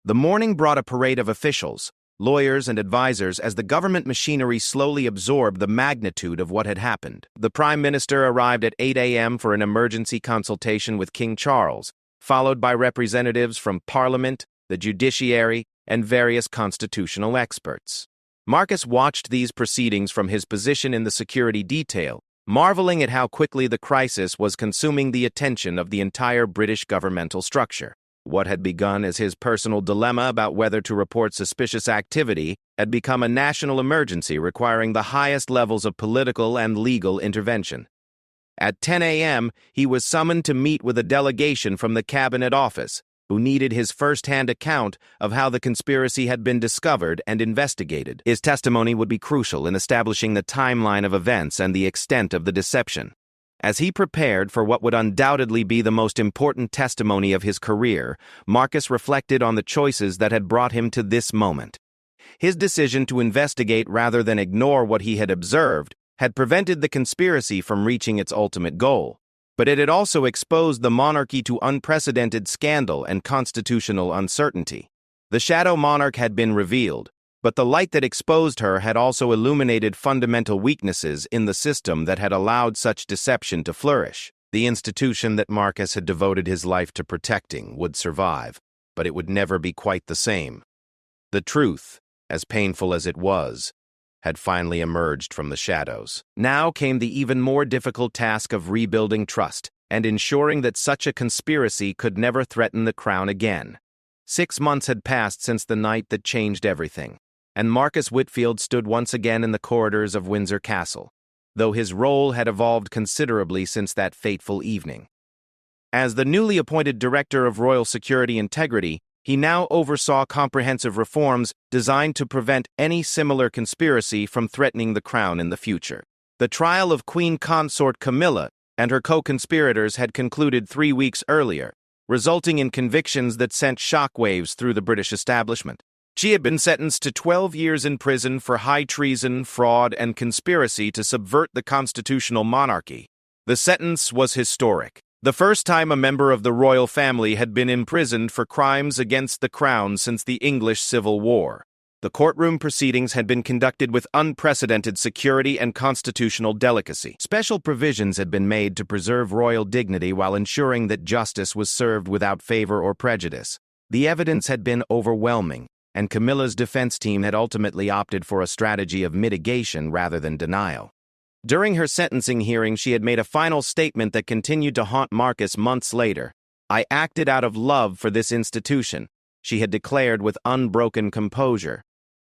A: The morning brought a parade of officials, lawyers, and advisors as the government machinery slowly absorbed the magnitude of what had happened. The Prime Minister arrived at 8 a.m. for an emergency consultation with King Charles, followed by representatives from Parliament, the judiciary, and various constitutional experts. Marcus watched these proceedings from his position in the security detail, marveling at how quickly the crisis was consuming the attention of the entire British governmental structure. What had begun as his personal dilemma about whether to report suspicious activity had become a national emergency requiring the highest levels of political and legal intervention. At 10 a.m., he was summoned to meet with a delegation from the Cabinet Office, who needed his first-hand account of how the conspiracy had been discovered and investigated. His testimony would be crucial in establishing the timeline of events and the extent of the deception. As he prepared for what would undoubtedly be the most important testimony of his career, Marcus reflected on the choices that had brought him to this moment. His decision to investigate rather than ignore what he had observed had prevented the conspiracy from reaching its ultimate goal, but it had also exposed the monarchy to unprecedented scandal and constitutional uncertainty. The shadow monarch had been revealed, but the light that exposed her had also illuminated fundamental weaknesses in the system that had allowed such deception to flourish. The institution that Marcus had devoted his life to protecting would survive, but it would never be quite the same. The truth, as painful as it was, had finally emerged from the shadows. Now came the even more difficult task of rebuilding trust and ensuring that such a conspiracy could never threaten the crown again. 6 months had passed since the night that changed everything, and Marcus Whitfield stood once again in the corridors of Windsor Castle, though his role had evolved considerably since that fateful evening. As the newly appointed Director of Royal Security Integrity, he now oversaw comprehensive reforms designed to prevent any similar conspiracy from threatening the crown in the future. The trial of Queen Consort Camilla and her co-conspirators had concluded 3 weeks earlier, resulting in convictions that sent shockwaves through the British establishment. She had been sentenced to 12 years in prison for high treason, fraud, and conspiracy to subvert the constitutional monarchy. The sentence was historic. The first time a member of the royal family had been imprisoned for crimes against the crown since the English Civil War. The courtroom proceedings had been conducted with unprecedented security and constitutional delicacy. Special provisions had been made to preserve royal dignity while ensuring that justice was served without favor or prejudice. The evidence had been overwhelming, and Camilla's defense team had ultimately opted for a strategy of mitigation rather than denial. During her sentencing hearing, she had made a final statement that continued to haunt Marcus months later. "I acted out of love for this institution," she had declared with unbroken composure.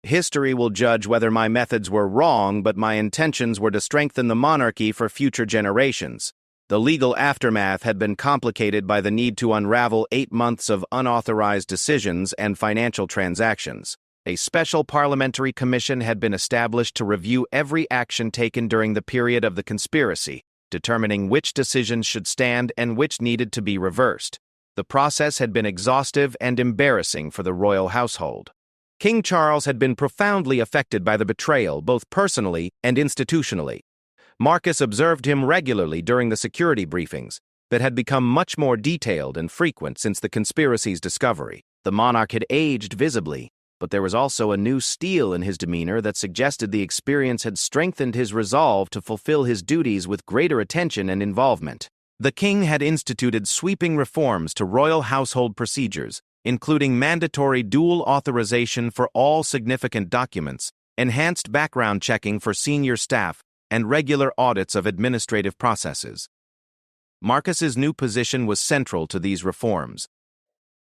A: "History will judge whether my methods were wrong, but my intentions were to strengthen the monarchy for future generations." The legal aftermath had been complicated by the need to unravel 8 months of unauthorized decisions and financial transactions. A special parliamentary commission had been established to review every action taken during the period of the conspiracy, determining which decisions should stand and which needed to be reversed. The process had been exhaustive and embarrassing for the royal household. King Charles had been profoundly affected by the betrayal, both personally and institutionally. Marcus observed him regularly during the security briefings that had become much more detailed and frequent since the conspiracy's discovery. The monarch had aged visibly, but there was also a new steel in his demeanor that suggested the experience had strengthened his resolve to fulfill his duties with greater attention and involvement. The king had instituted sweeping reforms to royal household procedures, including mandatory dual authorization for all significant documents, enhanced background checking for senior staff, and regular audits of administrative processes. Marcus's new position was central to these reforms,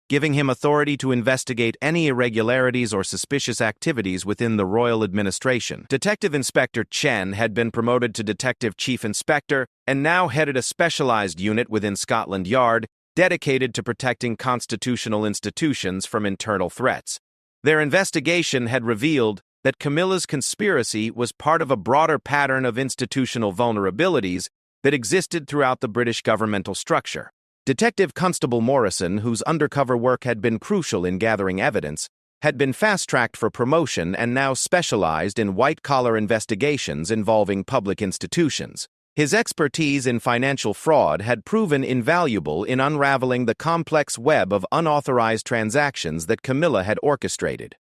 A: giving him authority to investigate any irregularities or suspicious activities within the royal administration. Detective Inspector Chen had been promoted to Detective Chief Inspector and now headed a specialized unit within Scotland Yard dedicated to protecting constitutional institutions from internal threats. Their investigation had revealed that Camilla's conspiracy was part of a broader pattern of institutional vulnerabilities that existed throughout the British governmental structure. Detective Constable Morrison, whose undercover work had been crucial in gathering evidence, had been fast-tracked for promotion and now specialized in white-collar investigations involving public institutions. His expertise in financial fraud had proven invaluable in unraveling the complex web of unauthorized transactions that Camilla had orchestrated.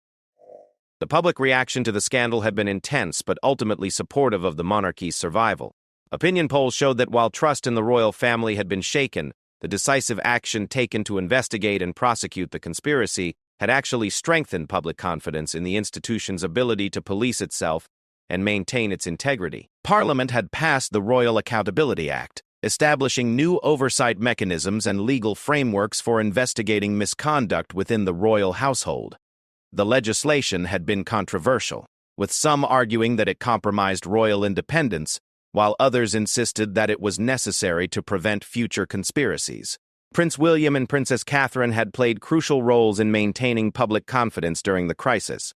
A: The public reaction to the scandal had been intense but ultimately supportive of the monarchy's survival. Opinion polls showed that while trust in the royal family had been shaken, the decisive action taken to investigate and prosecute the conspiracy had actually strengthened public confidence in the institution's ability to police itself and maintain its integrity. Parliament had passed the Royal Accountability Act, establishing new oversight mechanisms and legal frameworks for investigating misconduct within the royal household. The legislation had been controversial, with some arguing that it compromised royal independence, while others insisted that it was necessary to prevent future conspiracies. Prince William and Princess Catherine had played crucial roles in maintaining public confidence during the crisis.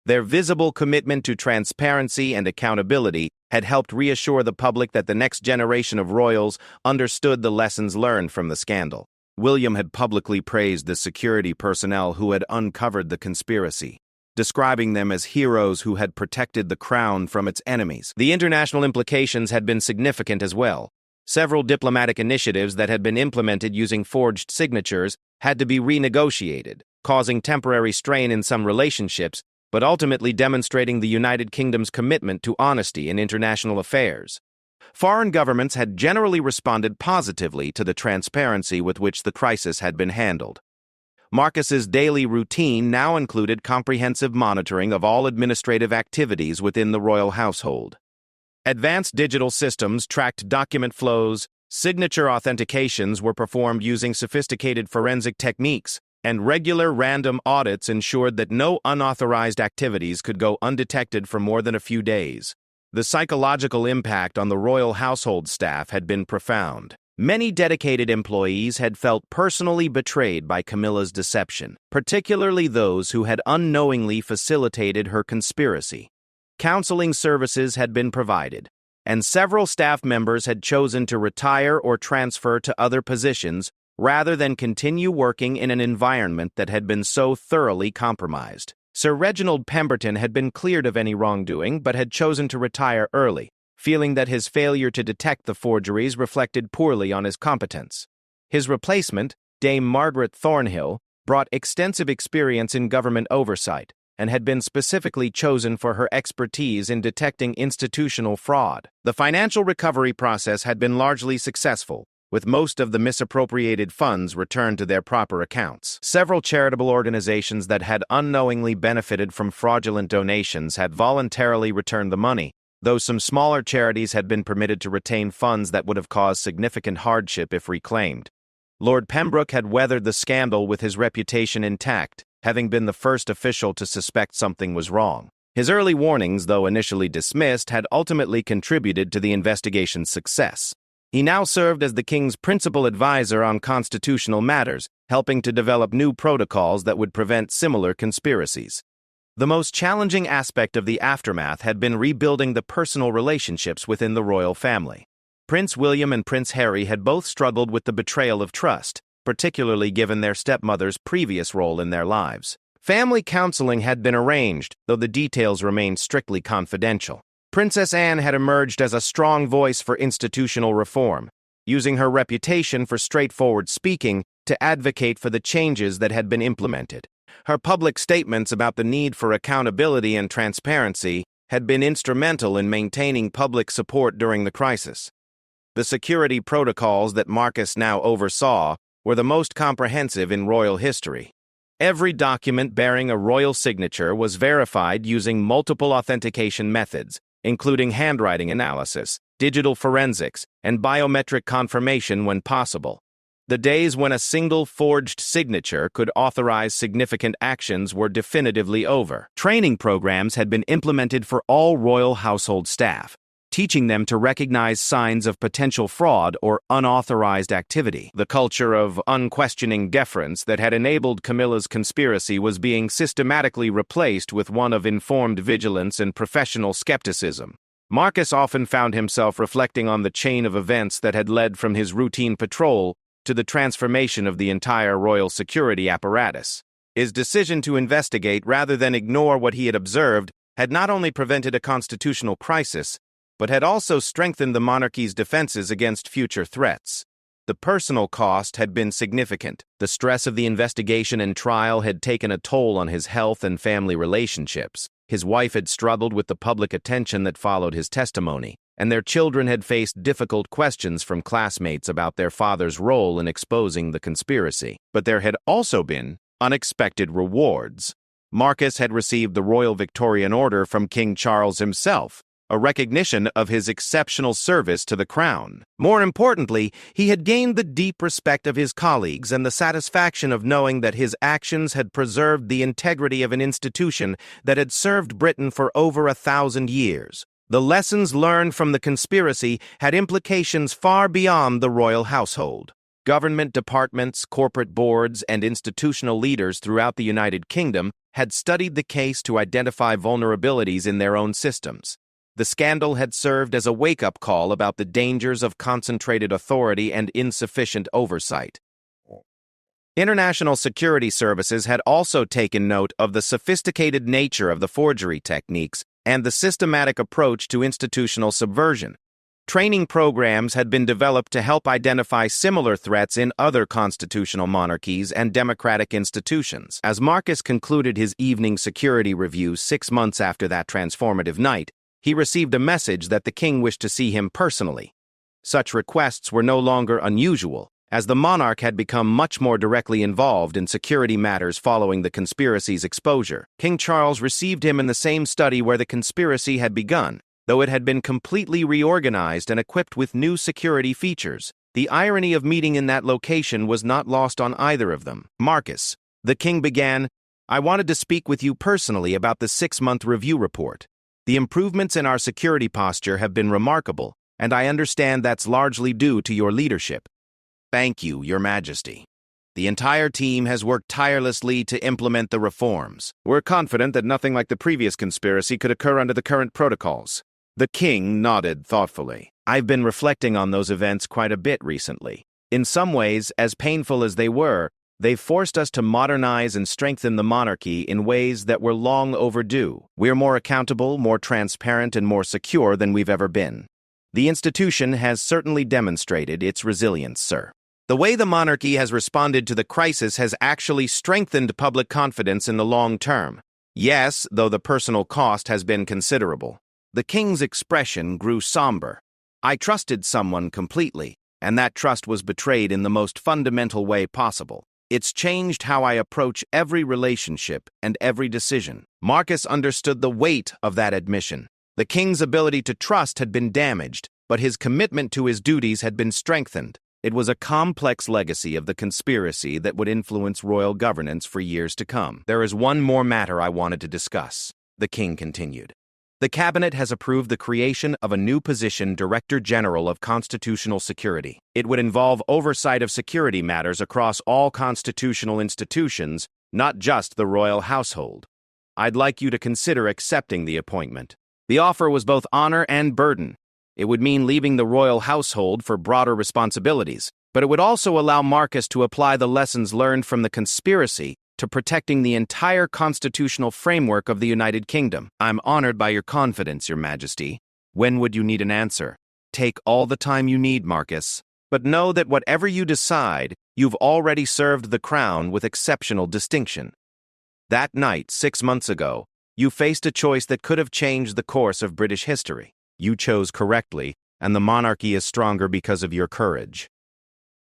A: Their visible commitment to transparency and accountability had helped reassure the public that the next generation of royals understood the lessons learned from the scandal. William had publicly praised the security personnel who had uncovered the conspiracy, describing them as heroes who had protected the crown from its enemies. The international implications had been significant as well. Several diplomatic initiatives that had been implemented using forged signatures had to be renegotiated, causing temporary strain in some relationships, but ultimately demonstrating the United Kingdom's commitment to honesty in international affairs. Foreign governments had generally responded positively to the transparency with which the crisis had been handled. Marcus's daily routine now included comprehensive monitoring of all administrative activities within the royal household. Advanced digital systems tracked document flows, signature authentications were performed using sophisticated forensic techniques, and regular random audits ensured that no unauthorized activities could go undetected for more than a few days. The psychological impact on the royal household staff had been profound. Many dedicated employees had felt personally betrayed by Camilla's deception, particularly those who had unknowingly facilitated her conspiracy. Counseling services had been provided, and several staff members had chosen to retire or transfer to other positions rather than continue working in an environment that had been so thoroughly compromised. Sir Reginald Pemberton had been cleared of any wrongdoing but had chosen to retire early, feeling that his failure to detect the forgeries reflected poorly on his competence. His replacement, Dame Margaret Thornhill, brought extensive experience in government oversight and had been specifically chosen for her expertise in detecting institutional fraud. The financial recovery process had been largely successful, with most of the misappropriated funds returned to their proper accounts. Several charitable organizations that had unknowingly benefited from fraudulent donations had voluntarily returned the money, though some smaller charities had been permitted to retain funds that would have caused significant hardship if reclaimed. Lord Pembroke had weathered the scandal with his reputation intact, having been the first official to suspect something was wrong. His early warnings, though initially dismissed, had ultimately contributed to the investigation's success. He now served as the king's principal advisor on constitutional matters, helping to develop new protocols that would prevent similar conspiracies. The most challenging aspect of the aftermath had been rebuilding the personal relationships within the royal family. Prince William and Prince Harry had both struggled with the betrayal of trust, particularly given their stepmother's previous role in their lives. Family counseling had been arranged, though the details remained strictly confidential. Princess Anne had emerged as a strong voice for institutional reform, using her reputation for straightforward speaking to advocate for the changes that had been implemented. Her public statements about the need for accountability and transparency had been instrumental in maintaining public support during the crisis. The security protocols that Marcus now oversaw were the most comprehensive in royal history. Every document bearing a royal signature was verified using multiple authentication methods, including handwriting analysis, digital forensics, and biometric confirmation when possible. The days when a single forged signature could authorize significant actions were definitively over. Training programs had been implemented for all royal household staff, teaching them to recognize signs of potential fraud or unauthorized activity. The culture of unquestioning deference that had enabled Camilla's conspiracy was being systematically replaced with one of informed vigilance and professional skepticism. Marcus often found himself reflecting on the chain of events that had led from his routine patrol to the transformation of the entire royal security apparatus. His decision to investigate rather than ignore what he had observed had not only prevented a constitutional crisis, but had also strengthened the monarchy's defenses against future threats. The personal cost had been significant. The stress of the investigation and trial had taken a toll on his health and family relationships. His wife had struggled with the public attention that followed his testimony, and their children had faced difficult questions from classmates about their father's role in exposing the conspiracy. But there had also been unexpected rewards. Marcus had received the Royal Victorian Order from King Charles himself, a recognition of his exceptional service to the crown. More importantly, he had gained the deep respect of his colleagues and the satisfaction of knowing that his actions had preserved the integrity of an institution that had served Britain for over 1,000 years. The lessons learned from the conspiracy had implications far beyond the royal household. Government departments, corporate boards, and institutional leaders throughout the United Kingdom had studied the case to identify vulnerabilities in their own systems. The scandal had served as a wake-up call about the dangers of concentrated authority and insufficient oversight. International security services had also taken note of the sophisticated nature of the forgery techniques and the systematic approach to institutional subversion. Training programs had been developed to help identify similar threats in other constitutional monarchies and democratic institutions. As Marcus concluded his evening security review 6 months after that transformative night, he received a message that the king wished to see him personally. Such requests were no longer unusual, as the monarch had become much more directly involved in security matters following the conspiracy's exposure. King Charles received him in the same study where the conspiracy had begun, though it had been completely reorganized and equipped with new security features. The irony of meeting in that location was not lost on either of them. "Marcus," the king began, "I wanted to speak with you personally about the 6-month review report. The improvements in our security posture have been remarkable, and I understand that's largely due to your leadership." "Thank you, Your Majesty. The entire team has worked tirelessly to implement the reforms. We're confident that nothing like the previous conspiracy could occur under the current protocols." The king nodded thoughtfully. "I've been reflecting on those events quite a bit recently. In some ways, as painful as they were, they've forced us to modernize and strengthen the monarchy in ways that were long overdue. We're more accountable, more transparent, and more secure than we've ever been. The institution has certainly demonstrated its resilience, sir. The way the monarchy has responded to the crisis has actually strengthened public confidence in the long term. Yes, though the personal cost has been considerable." The king's expression grew somber. "I trusted someone completely, and that trust was betrayed in the most fundamental way possible. It's changed how I approach every relationship and every decision." Marcus understood the weight of that admission. The king's ability to trust had been damaged, but his commitment to his duties had been strengthened. It was a complex legacy of the conspiracy that would influence royal governance for years to come. "There is one more matter I wanted to discuss," the king continued. "The cabinet has approved the creation of a new position, Director General of Constitutional Security. It would involve oversight of security matters across all constitutional institutions, not just the royal household. I'd like you to consider accepting the appointment." The offer was both honor and burden. It would mean leaving the royal household for broader responsibilities, but it would also allow Marcus to apply the lessons learned from the conspiracy to protecting the entire constitutional framework of the United Kingdom. "I'm honored by your confidence, Your Majesty. When would you need an answer?" "Take all the time you need, Marcus. But know that whatever you decide, you've already served the crown with exceptional distinction. That night, 6 months ago, you faced a choice that could have changed the course of British history. You chose correctly, and the monarchy is stronger because of your courage."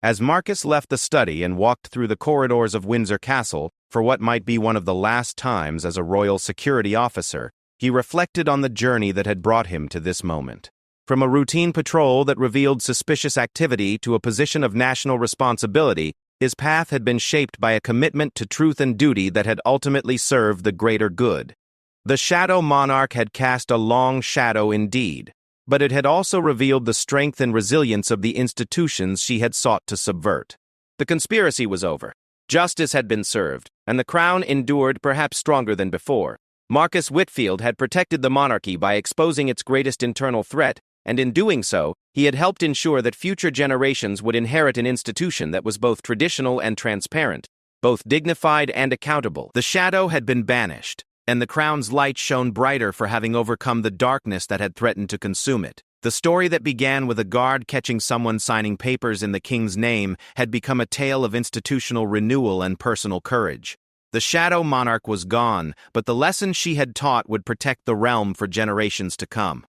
A: As Marcus left the study and walked through the corridors of Windsor Castle for what might be one of the last times as a royal security officer, he reflected on the journey that had brought him to this moment. From a routine patrol that revealed suspicious activity to a position of national responsibility, his path had been shaped by a commitment to truth and duty that had ultimately served the greater good. The shadow monarch had cast a long shadow indeed, but it had also revealed the strength and resilience of the institutions she had sought to subvert. The conspiracy was over. Justice had been served, and the crown endured perhaps stronger than before. Marcus Whitfield had protected the monarchy by exposing its greatest internal threat, and in doing so, he had helped ensure that future generations would inherit an institution that was both traditional and transparent. both dignified and accountable. The shadow had been banished, and the crown's light shone brighter for having overcome the darkness that had threatened to consume it. The story that began with a guard catching someone signing papers in the king's name had become a tale of institutional renewal and personal courage. The shadow monarch was gone, but the lesson she had taught would protect the realm for generations to come.